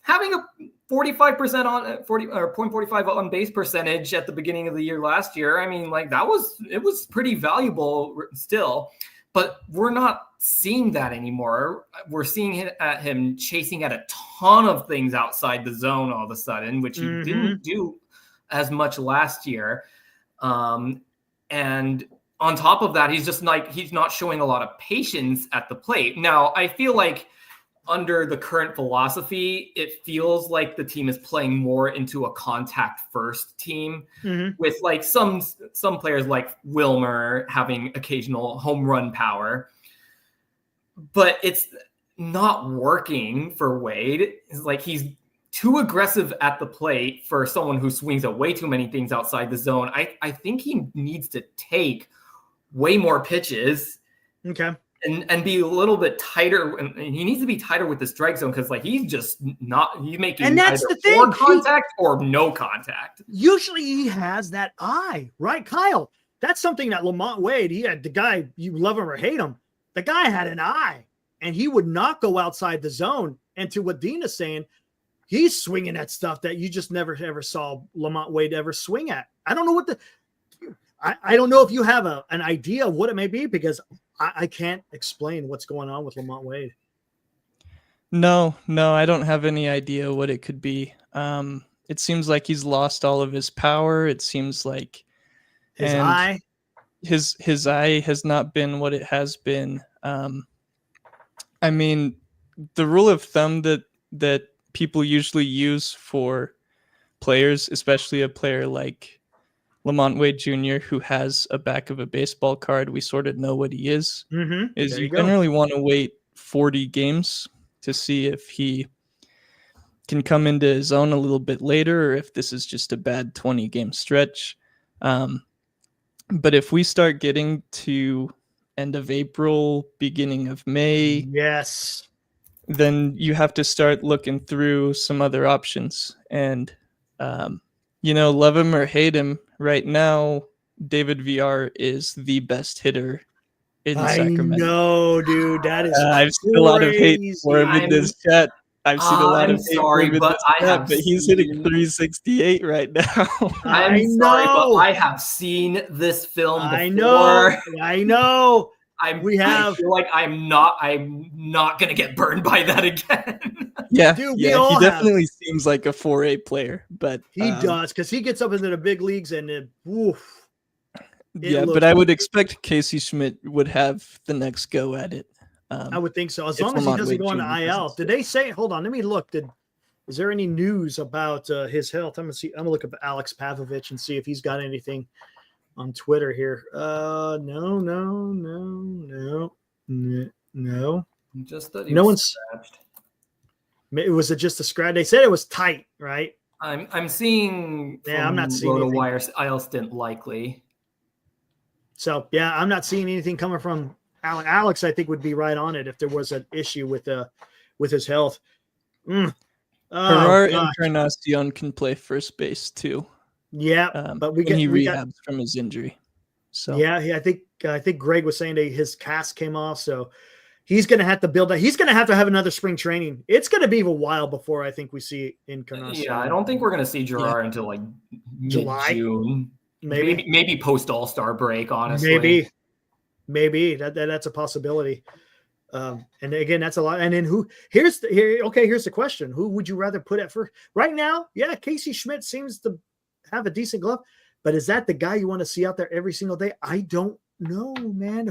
having a 45% on 40 or 0.45 on base percentage at the beginning of the year last year. I mean, it was pretty valuable still, but we're not seeing that anymore. We're seeing him chasing at a ton of things outside the zone all of a sudden, which he didn't do as much last year. And on top of that, he's not showing a lot of patience at the plate. Now, I feel like under the current philosophy, it feels like the team is playing more into a contact first team with some players like Wilmer having occasional home run power, but it's not working for Wade. It's he's too aggressive at the plate for someone who swings at way too many things outside the zone. I think he needs to take way more pitches. Okay. And be a little bit tighter, and he needs to be tighter with the strike zone because he's making and that's either the thing. Contact or no contact. Usually he has that eye, right, Kyle? That's something that Lamont Wade, he had the guy, you love him or hate him, the guy had an eye, and he would not go outside the zone. And to what Dean is saying, he's swinging at stuff that you just never ever saw Lamont Wade ever swing at. I don't know I don't know if you have an idea of what it may be, because I can't explain what's going on with Lamont Wade. No, I don't have any idea what it could be. It seems like he's lost all of his power. It seems like his eye has not been what it has been. I mean, the rule of thumb that people usually use for players, especially a player like Lamont Wade Jr., who has a back of a baseball card, we sort of know what he is, is you generally want to wait 40 games to see if he can come into his own a little bit later, or if this is just a bad 20-game stretch. But if we start getting to end of April, beginning of May, yes, then you have to start looking through some other options. And, love him or hate him, right now, David VR is the best hitter in Sacramento. I know, dude. That is I've seen a lot of hate for him in this chat. I've seen a lot of hate for him in this chat, but he's hitting 368 right now. I'm sorry, but I have seen this film before. I know. I feel like I'm not gonna get burned by that again. Yeah, dude, he definitely seems like a 4A player, but he does, because he gets up into the big leagues and but I would expect Casey Schmidt would have the next go at it. I would think so, as long as he doesn't go on the IL. Did they say? Hold on, let me look. Is there any news about his health? I'm gonna look up Alex Pavlovich and see if he's got anything on Twitter here. No. Just that no one's scratched. Was it just a scratch? They said it was tight, right? I'm seeing. Yeah, I'm not seeing anything. RotoWire IL stint likely. So yeah, I'm not seeing anything coming from Alex. I think would be right on it if there was an issue with his health. Gerard Encarnacion can play first base too. Yeah, but we rehabs from his injury. So yeah, I think Greg was saying that his cast came off, so he's going to have to build that. He's going to have another spring training. It's going to be a while before I think we see Encarnacion. Yeah, I don't think we're going to see Gerard until like July, June, maybe post All-Star break. Honestly, maybe that's a possibility. And again, that's a lot. And then here's the question: who would you rather put at first? Right now, yeah, Casey Schmidt seems to have a decent glove, but is that the guy you want to see out there every single day? I don't know, man.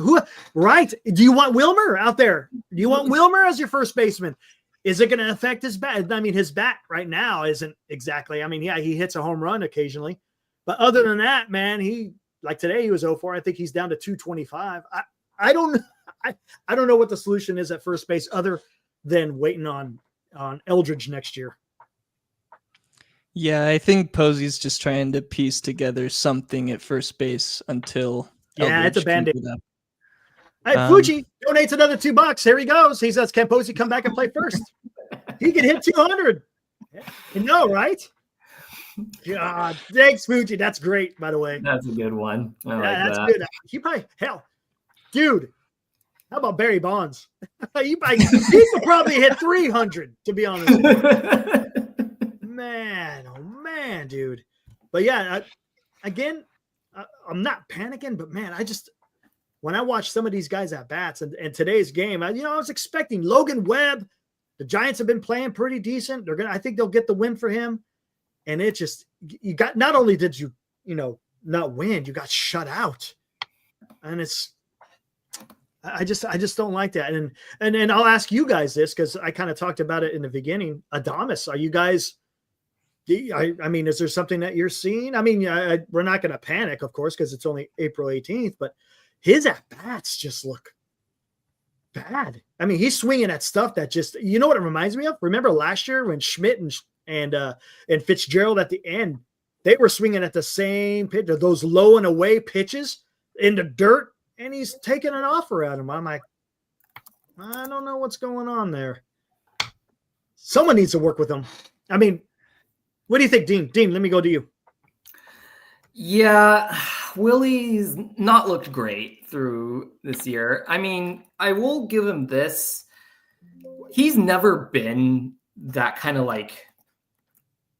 Right? Do you want Wilmer out there? Do you want Wilmer as your first baseman? Is it going to affect his bat? I mean, his bat right now isn't exactly. I mean, yeah, he hits a home run occasionally, but other than that, man, like today he was 0-4. I think he's down to 225. I don't know what the solution is at first base other than waiting on Eldridge next year. Yeah, I think Posey's just trying to piece together something at first base until it's a Band-Aid. Fuji donates another $2. Here he goes. He says, "Can Posey come back and play first? He can hit 200." You know, right? God, thanks, Fuji. That's great, by the way. That's a good one. That's good. He probably dude. How about Barry Bonds? he could probably hit 300. To be honest with you. Man, dude. But yeah, I'm not panicking, but man, when I watch some of these guys at bats and today's game, I was expecting Logan Webb. The Giants have been playing pretty decent. I think they'll get the win for him. And it just, not only did you not win, you got shut out. And I just don't like that. And I'll ask you guys this, because I kind of talked about it in the beginning. Adames, are you guys, I mean, is there something that you're seeing? I mean, we're not going to panic, of course, because it's only April 18th, but his at-bats just look bad. I mean, he's swinging at stuff that just, you know what it reminds me of? Remember last year when Schmidt and Fitzgerald at the end, they were swinging at the same pitch, those low and away pitches in the dirt, and he's taking an offer at him. I'm like, I don't know what's going on there. Someone needs to work with him. I mean, what do you think, Dean? Dean, let me go to you. Yeah, Willie's not looked great through this year. I mean, I will give him this. He's never been that kind of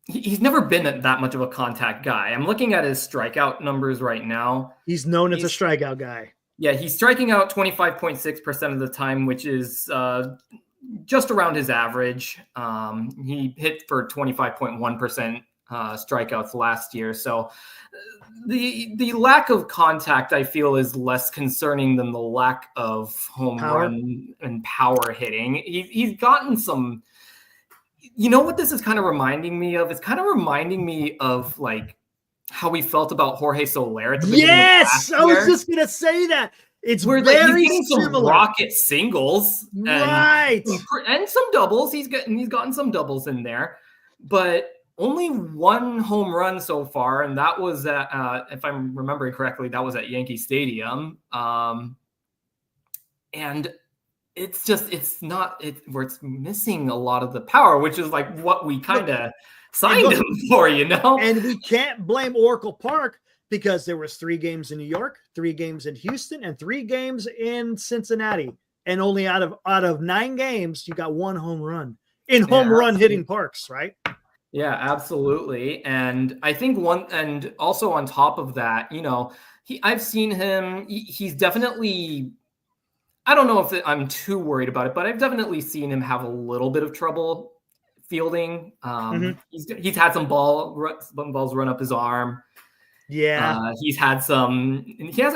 he's never been that much of a contact guy. I'm looking at his strikeout numbers right now. He's known as a strikeout guy. Yeah, he's striking out 25.6% of the time, which is just around his average. He hit for 25.1% strikeouts last year. So the lack of contact, I feel, is less concerning than the lack of home run and power hitting. He's gotten some, you know what this is kind of reminding me of? It's kind of reminding me of how we felt about Jorge Soler at the beginning of last year. I was just going to say that. It's where very he's getting similar. Some rocket singles, right, and some doubles. He's gotten some doubles in there, but only one home run so far, and that was at, if I'm remembering correctly, that was at Yankee Stadium. And it's missing a lot of the power, which is what we kind of signed him for, And we can't blame Oracle Park, because there was 3 games in New York, 3 games in Houston, and 3 games in Cincinnati. And only out of 9 games, you got 1 home run in home run hitting parks, right? Yeah, absolutely. And I think and also on top of that, I've seen him, he's definitely, I don't know if I'm too worried about it, but I've definitely seen him have a little bit of trouble fielding. He's had some balls run up his arm. Yeah, he hasn't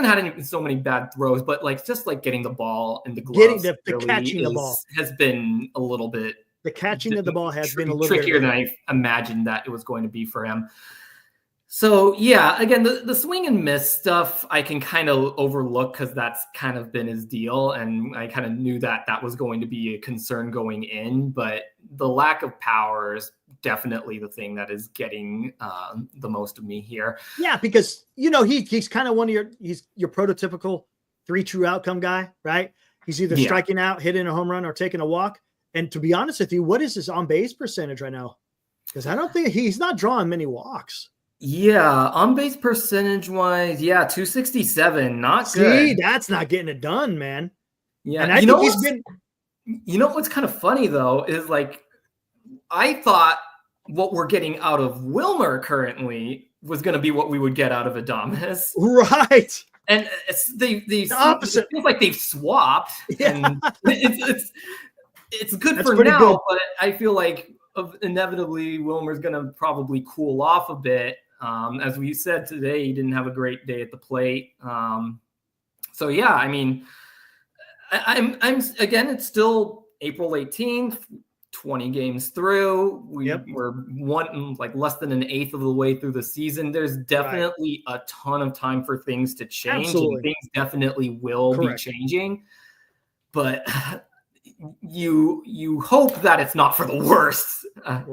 had so many bad throws, but just getting the ball in the gloves, catching the ball has been a little bit. The catching of the ball has been a little trickier than I imagined that it was going to be for him. So yeah, again, the swing and miss stuff I can kind of overlook because that's kind of been his deal, and I kind of knew that was going to be a concern going in. But the lack of power is definitely the thing that is getting the most of me here. Yeah, because he's kind of he's your prototypical 3 true outcome guy, right? He's either striking out, hitting a home run, or taking a walk. And to be honest with you, what is his on base percentage right now? Because I don't think he's not drawing many walks. Yeah, on base percentage wise, 267, not good. See, that's not getting it done, man. Yeah, and I think he's been. You know what's kind of funny though is like, I thought what we're getting out of Wilmer currently was going to be what we would get out of Adames, right? And the opposite. It feels like they've swapped, and it's good that's for now. Good. But I feel like inevitably Wilmer's going to probably cool off a bit. As we said today, he didn't have a great day at the plate. So yeah, I mean, I'm again, it's still April 18th, 20 games through. We're less than an eighth of the way through the season. There's definitely a ton of time for things to change. Absolutely. And things definitely will be changing. But you hope that it's not for the worst at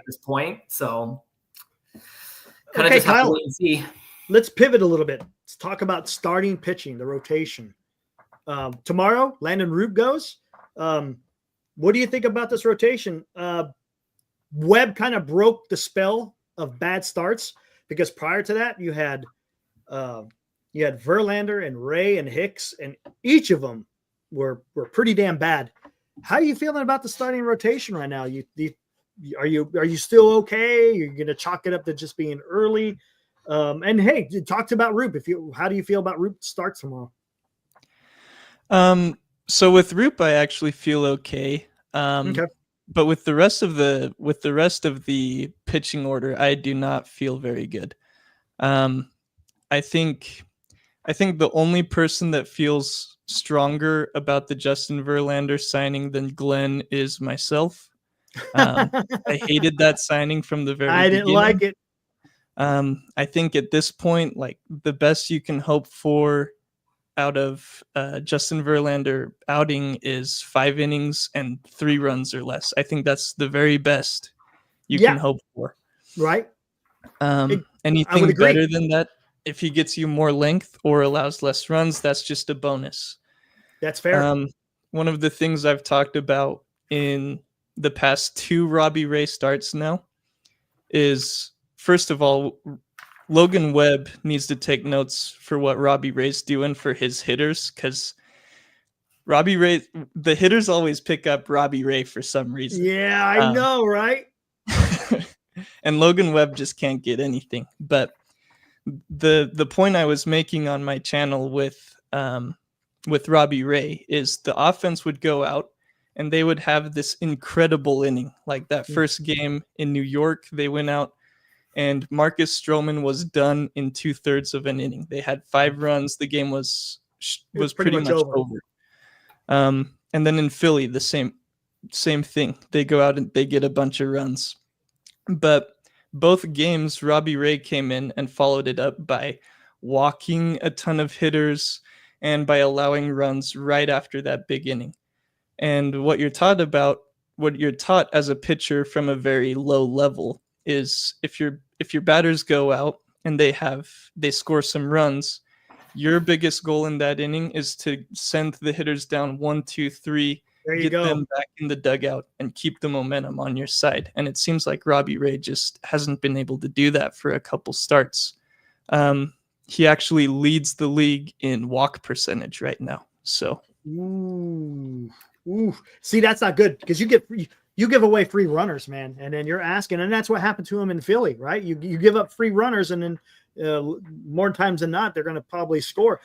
this point. So kind of just have to wait and see. Let's pivot a little bit. Let's talk about starting pitching, the rotation. Tomorrow, Landon Root goes. What do you think about this rotation? Webb kind of broke the spell of bad starts because prior to that, you had Verlander and Ray and Hicks, and each of them were pretty damn bad. How are you feeling about the starting rotation right now? Are you still okay? You're going to chalk it up to just being early. And hey, you talked about Roop. How do you feel about Roop starts tomorrow? So with Roop, I actually feel okay. Okay. But with the rest of the pitching order, I do not feel very good. I think the only person that feels stronger about the Justin Verlander signing than Glenn is myself. I hated that signing from the very beginning. I didn't like it. I think at this point, like the best you can hope for out of Justin Verlander outing is 5 innings and 3 runs or less. I think that's the very best you can hope for. Right. Anything better than that, if he gets you more length or allows less runs, that's just a bonus. That's fair. One of the things I've talked about in the past 2 Robbie Ray starts now is, first of all, Logan Webb needs to take notes for what Robbie Ray's doing for his hitters, because Robbie Ray, the hitters always pick up Robbie Ray for some reason. Yeah, I know, right? And Logan Webb just can't get anything. But the point I was making on my channel with Robbie Ray is the offense would go out and they would have this incredible inning. Like that first game in New York, they went out and Marcus Stroman was done in 2/3 of an inning. They had 5 runs. The game was pretty much over. And then in Philly, the same thing. They go out and they get a bunch of runs. But both games, Robbie Ray came in and followed it up by walking a ton of hitters and by allowing runs right after that big inning. And what you're taught as a pitcher from a very low level is if your batters go out and they score some runs, your biggest goal in that inning is to send the hitters down 1, 2, 3, get them back in the dugout and keep the momentum on your side. And it seems like Robbie Ray just hasn't been able to do that for a couple starts. He actually leads the league in walk percentage right now. So, ooh. See, that's not good because you give away free runners, man, and then you're asking, and that's what happened to him in Philly, right? You give up free runners, and then more times than not, they're going to probably score.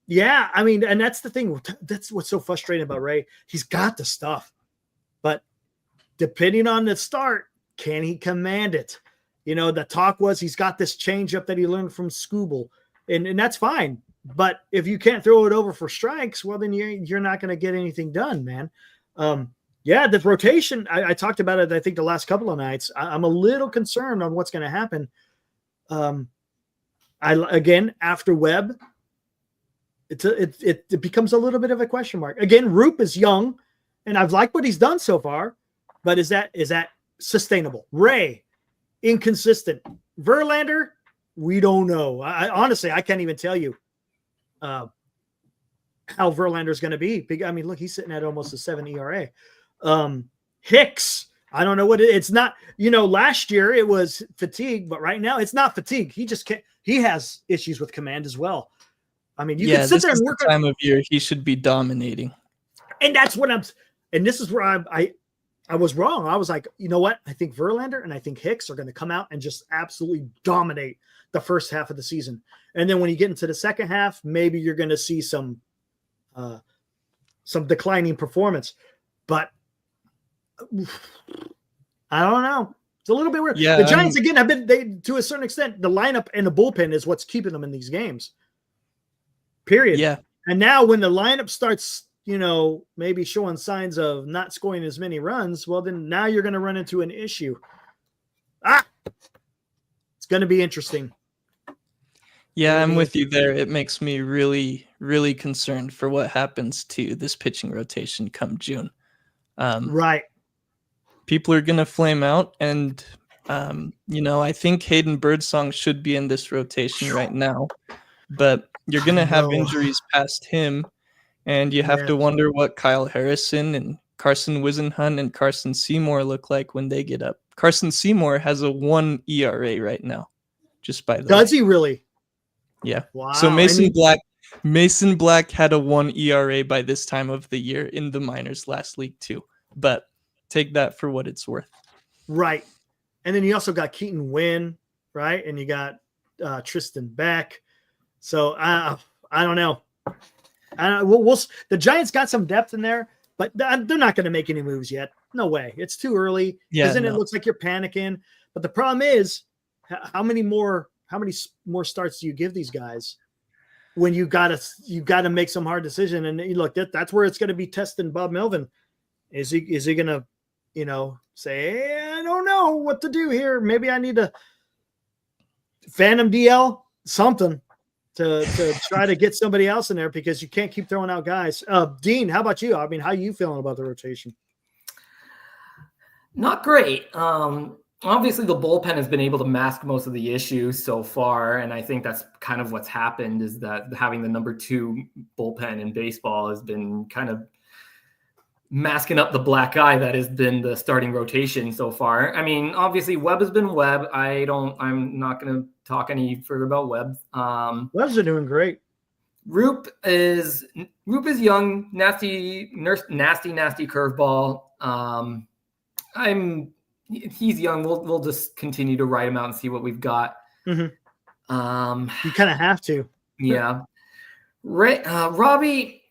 Yeah, I mean, and that's the thing. That's what's so frustrating about Ray. He's got the stuff, but depending on the start, can he command it? The talk was he's got this changeup that he learned from Scooble, and that's fine. But if you can't throw it over for strikes, well, then you're not going to get anything done, man. Yeah, the rotation, I talked about it, I think, the last couple of nights. I'm a little concerned on what's going to happen. After Webb, it becomes a little bit of a question mark. Again, Roop is young, and I've liked what he's done so far, but is that sustainable? Ray, inconsistent. Verlander, we don't know. Honestly, I can't even tell you how Verlander is going to be. I mean, look, he's sitting at almost a 7 ERA. Hicks, I don't know what it's not. Last year it was fatigue, but right now it's not fatigue. He just can't. He has issues with command as well. I mean, you can sit there and work the time of year he should be dominating. And that's what and this is where I was wrong. I was like, you know what? I think Verlander and I think Hicks are going to come out and just absolutely dominate the first half of the season. And then when you get into the second half, maybe you're going to see some declining performance. But I don't know. It's a little bit weird. Yeah, the Giants, again, have been, to a certain extent, the lineup and the bullpen is what's keeping them in these games. Period. Yeah. And now when the lineup starts, maybe showing signs of not scoring as many runs, well, then now you're going to run into an issue. It's going to be interesting. Yeah, I'm with you there. It makes me really, really concerned for what happens to this pitching rotation come June. Right. People are going to flame out. And, I think Hayden Birdsong should be in this rotation right now. But you're going to have injuries past him. And you have to wonder what Kyle Harrison and Carson Wisenhunt and Carson Seymour look like when they get up. Carson Seymour has a 1 ERA right now. Just by the way. Does he really? Yeah. Wow. So Mason Black had a 1 ERA by this time of the year in the minors last week too. But take that for what it's worth. Right. And then you also got Keaton Wynn, right? And you got Tristan Beck. So I don't know. The Giants got some depth in there, but they're not going to make any moves yet. No way. It's too early. Yeah. Then it looks like you're panicking. But the problem is, how many more starts do you give these guys when you gotta make some hard decision? And look, that's where it's going to be testing Bob Melvin. Is he going to, say, I don't know what to do here. Maybe I need to phantom DL something to try to get somebody else in there, because you can't keep throwing out guys. Dean, how about you? I mean, how are you feeling about the rotation? Not great. Obviously, the bullpen has been able to mask most of the issues so far, and I think that's kind of what's happened, is that having the number 2 bullpen in baseball has been kind of masking up the black eye that has been the starting rotation so far. I mean, obviously, Webb has been Webb. I'm not going to talk any further about Webb. Webb's doing great. Roop is young, nasty curveball. He's young. We'll just continue to write him out and see what we've got. Mm-hmm. You kind of have to. Yeah. Robbie,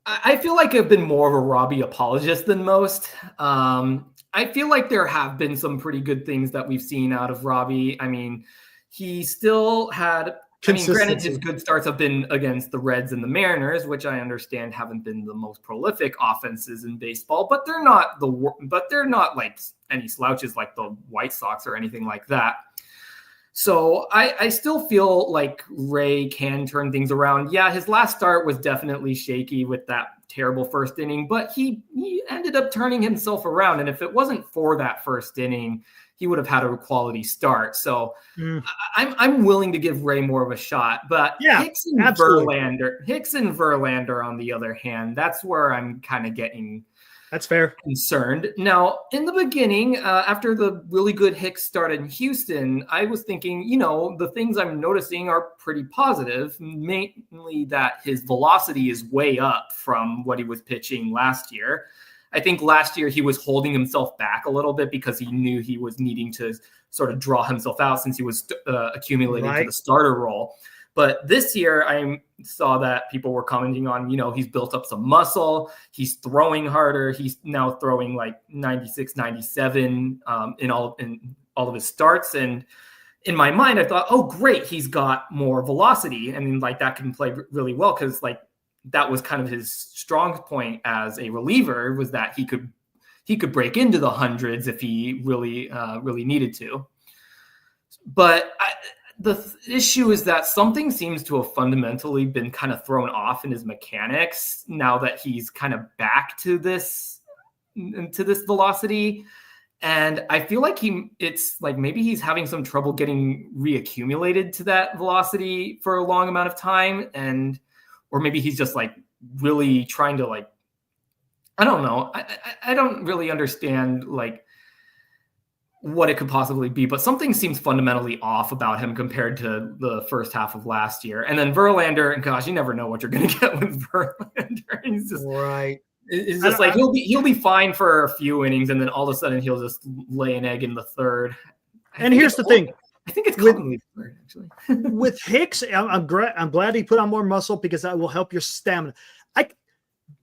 I feel like I've been more of a Robbie apologist than most. I feel like there have been some pretty good things that we've seen out of Robbie. I mean, he still had, granted, his good starts have been against the Reds and the Mariners, which I understand haven't been the most prolific offenses in baseball, but they're not like any slouches like the White Sox or anything like that. So I still feel like Ray can turn things around. Yeah, his last start was definitely shaky with that terrible first inning, but he ended up turning himself around. And if it wasn't for that first inning, he would have had a quality start. So I'm willing to give Ray more of a shot. But yeah, Hicks and Verlander, on the other hand, that's where I'm kind of getting That's fair. concerned. Now, in the beginning, after the really good Hicks started in Houston, I was thinking, the things I'm noticing are pretty positive, mainly that his velocity is way up from what he was pitching last year. I think last year he was holding himself back a little bit because he knew he was needing to sort of draw himself out since he was accumulating to the starter role. But this year, I saw that people were commenting on, he's built up some muscle. He's throwing harder. He's now throwing like 96, 97 in all of his starts. And in my mind, I thought, oh, great, he's got more velocity. I mean, like that can play really well because like that was kind of his strong point as a reliever, was that he could break into the hundreds if he really needed to. But issue is that something seems to have fundamentally been kind of thrown off in his mechanics now that he's kind of back to this velocity. And I feel like it's like maybe he's having some trouble getting reaccumulated to that velocity for a long amount of time. Or maybe he's just like really trying to like, I don't know. I don't really understand like what it could possibly be, but something seems fundamentally off about him compared to the first half of last year. And then Verlander, and gosh, you never know what you're going to get with Verlander. He's just right. It's just like he'll be fine for a few innings, and then all of a sudden he'll just lay an egg in the third. And here's the thing. I think it's commonly the third, actually. With Hicks, I'm glad he put on more muscle because that will help your stamina.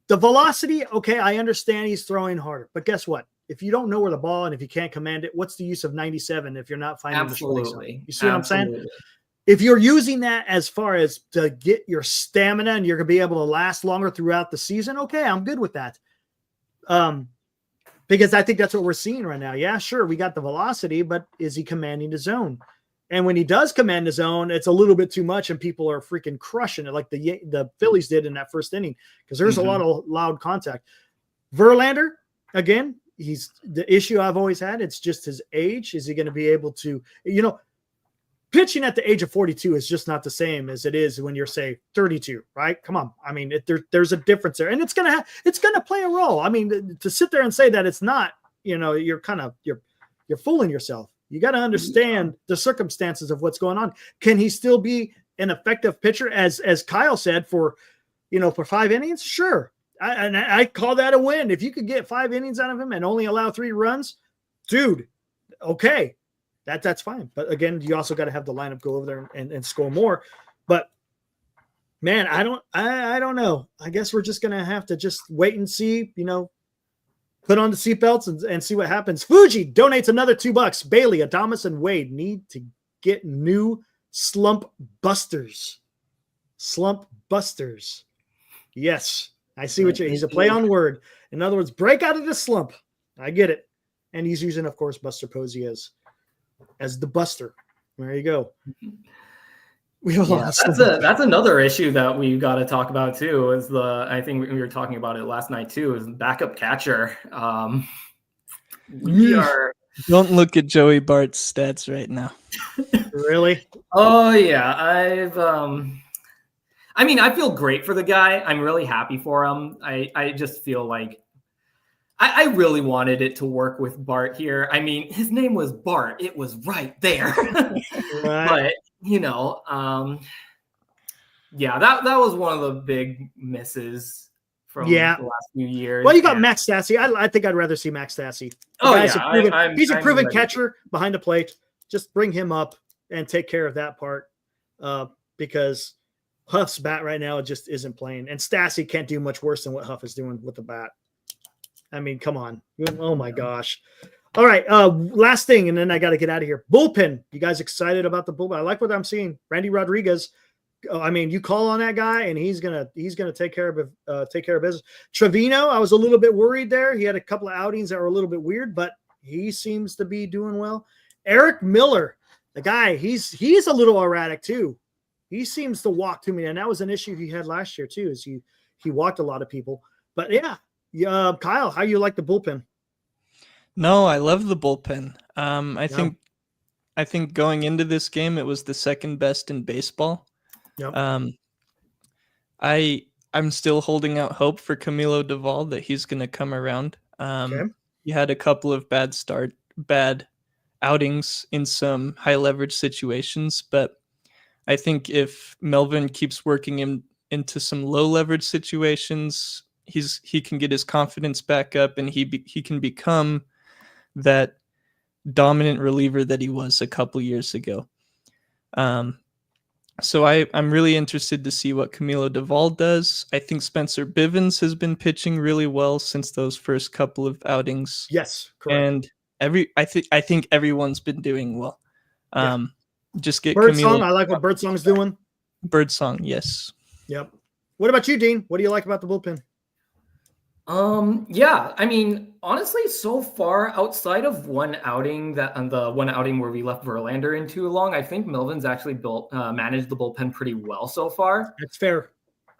The velocity, okay, I understand he's throwing harder, but guess what? If you don't know where the ball and if you can't command it, what's the use of 97 if you're not finding the strike zone? You see what I'm saying? If you're using that as far as to get your stamina and you're going to be able to last longer throughout the season, okay, I'm good with that. Because I think that's what we're seeing right now. Yeah, sure, we got the velocity, but is he commanding the zone? And when he does command the zone, it's a little bit too much and people are freaking crushing it like the Phillies did in that first inning because there's a lot of loud contact. Verlander, again, he's the issue I've always had. It's just his age. Is he going to be able to, pitching at the age of 42 is just not the same as it is when you're, say, 32, right? Come on. I mean, there's a difference there, and it's going to play a role. I mean, to sit there and say that it's not, you're fooling yourself. You got to understand the circumstances of what's going on. Can he still be an effective pitcher, as Kyle said, for 5 innings? Sure. I call that a win. If you could get 5 innings out of him and only allow 3 runs, dude, okay. That's fine. But again, you also got to have the lineup go over there and score more. But man, I don't know. I guess we're just gonna have to just wait and see, put on the seatbelts and see what happens. Fuji donates another $2. Bailey, Adames, and Wade need to get new slump busters. Slump busters. Yes. I see what he's a play on word. In other words, break out of the slump. I get it. And he's using, of course, Buster Posey as the buster. There you go. That's another issue that we got to talk about too. I think we were talking about it last night too. Is backup catcher. Don't look at Joey Bart's stats right now. Really? Oh yeah, I feel great for the guy. I'm really happy for him. I just feel like I really wanted it to work with Bart here. I mean, his name was Bart. It was right there. Right. But, that was one of the big misses from the last few years. Well, you got Max Stassi. I think I'd rather see Max Stassi. He's a proven catcher behind the plate. Just bring him up and take care of that part because Huff's bat right now just isn't playing. And Stassi can't do much worse than what Huff is doing with the bat. I mean, come on. Oh, my gosh. All right, last thing, and then I got to get out of here. Bullpen. You guys excited about the bullpen? I like what I'm seeing. Randy Rodriguez. You call on that guy, and he's gonna take care of business. Trevino, I was a little bit worried there. He had a couple of outings that were a little bit weird, but he seems to be doing well. Eric Miller, the guy, he's a little erratic too. He seems to walk too many, and that was an issue he had last year too. Is he walked a lot of people, but yeah. Kyle, how you like the bullpen? No, I love the bullpen. I think going into this game, it was the second best in baseball. Yep. I'm still holding out hope for Camilo Doval that he's going to come around. He had a couple of bad outings in some high leverage situations, but I think if Melvin keeps working him into some low leverage situations, he can get his confidence back up and he can become that dominant reliever that he was a couple years ago. So I'm really interested to see what Camilo Doval does. I think Spencer Bivens has been pitching really well since those first couple of outings. Yes, correct. And I think everyone's been doing well. Just get Birdsong. I like what Birdsong's doing. Birdsong, yes. Yep. What about you, Dean? What do you like about the bullpen? Yeah, I mean, honestly, so far outside of one outing the one outing where we left Verlander in too long, I think Melvin's actually managed the bullpen pretty well so far. That's fair.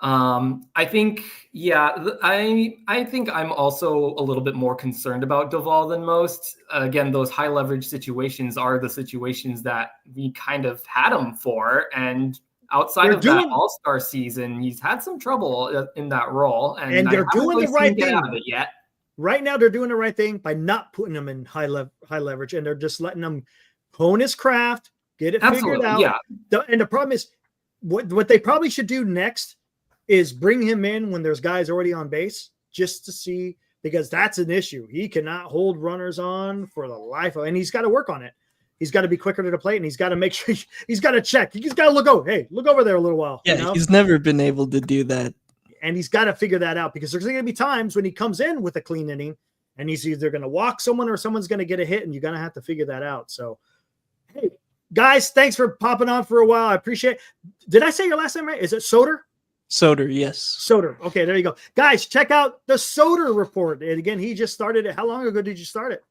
I think, I think I'm also a little bit more concerned about Duvall than most. Again, those high leverage situations are the situations that we kind of had him for, and outside of that All-Star season, he's had some trouble in that role, and they're doing the right thing out of it yet. Right now, they're doing the right thing by not putting him in high leverage, and they're just letting him hone his craft, get it figured out. Yeah. And the problem is, what they probably should do next is bring him in when there's guys already on base, just to see, because that's an issue. He cannot hold runners on for the life of, and he's got to work on it. He's got to be quicker to the plate, and he's got to make sure he's got to check. He's got to look over there a little while. Yeah, you know? He's never been able to do that. And he's got to figure that out, because there's going to be times when he comes in with a clean inning and he's either going to walk someone or someone's going to get a hit, and you're going to have to figure that out. So, hey, guys, thanks for popping on for a while. I appreciate it. Did I say your last name right? Is it Soder? Soder, yes. Soder. Okay, there you go. Guys, check out the Soder report. And again, he just started it. How long ago did you start it?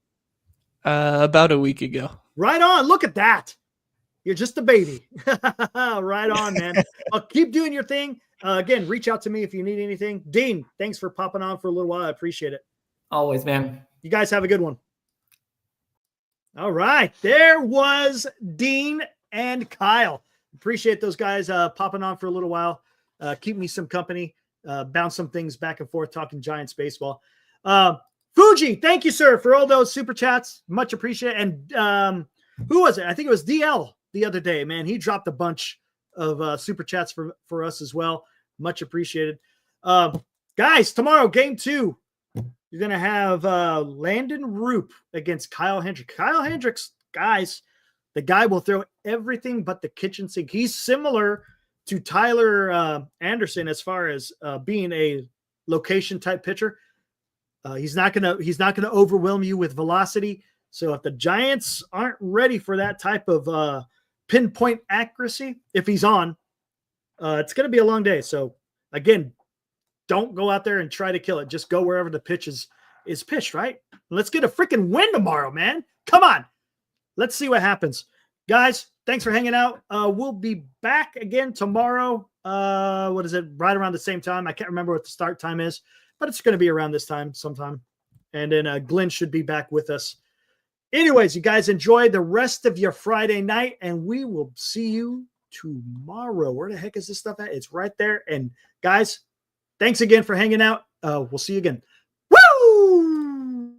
About a week ago. Right on. Look at that. You're just a baby. Right on, man. Well, keep doing your thing. Again, reach out to me if you need anything. Dean, thanks for popping on for a little while. I appreciate it. Always, man. You guys have a good one. All right. There was Dean and Kyle. Appreciate those guys popping on for a little while. Keep me some company. Bounce some things back and forth talking Giants baseball. Fuji, thank you, sir, for all those super chats. Much appreciated. And who was it? I think it was DL the other day, man. He dropped a bunch of super chats for us as well. Much appreciated. Guys, tomorrow, game 2, you're going to have Landon Roop against Kyle Hendricks. Kyle Hendricks, guys, the guy will throw everything but the kitchen sink. He's similar to Tyler Anderson as far as being a location type pitcher. He's not gonna overwhelm you with velocity. So if the Giants aren't ready for that type of pinpoint accuracy, if he's on, it's gonna be a long day. So again, don't go out there and try to kill it. Just go wherever the pitch is pitched, right? Let's get a freaking win tomorrow, man. Come on. Let's see what happens. Guys, thanks for hanging out. We'll be back again tomorrow. What is it? Right around the same time. I can't remember what the start time is, but it's going to be around this time sometime. And then Glenn should be back with us. Anyways, you guys enjoy the rest of your Friday night, and we will see you tomorrow. Where the heck is this stuff at? It's right there. And guys, thanks again for hanging out. We'll see you again. Woo!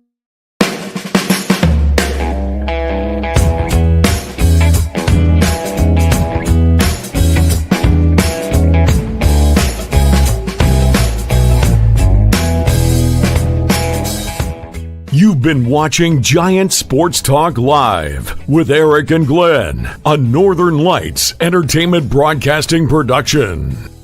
You've been watching Giant Sports Talk Live with Eric and Glenn, a Northern Lights Entertainment Broadcasting production.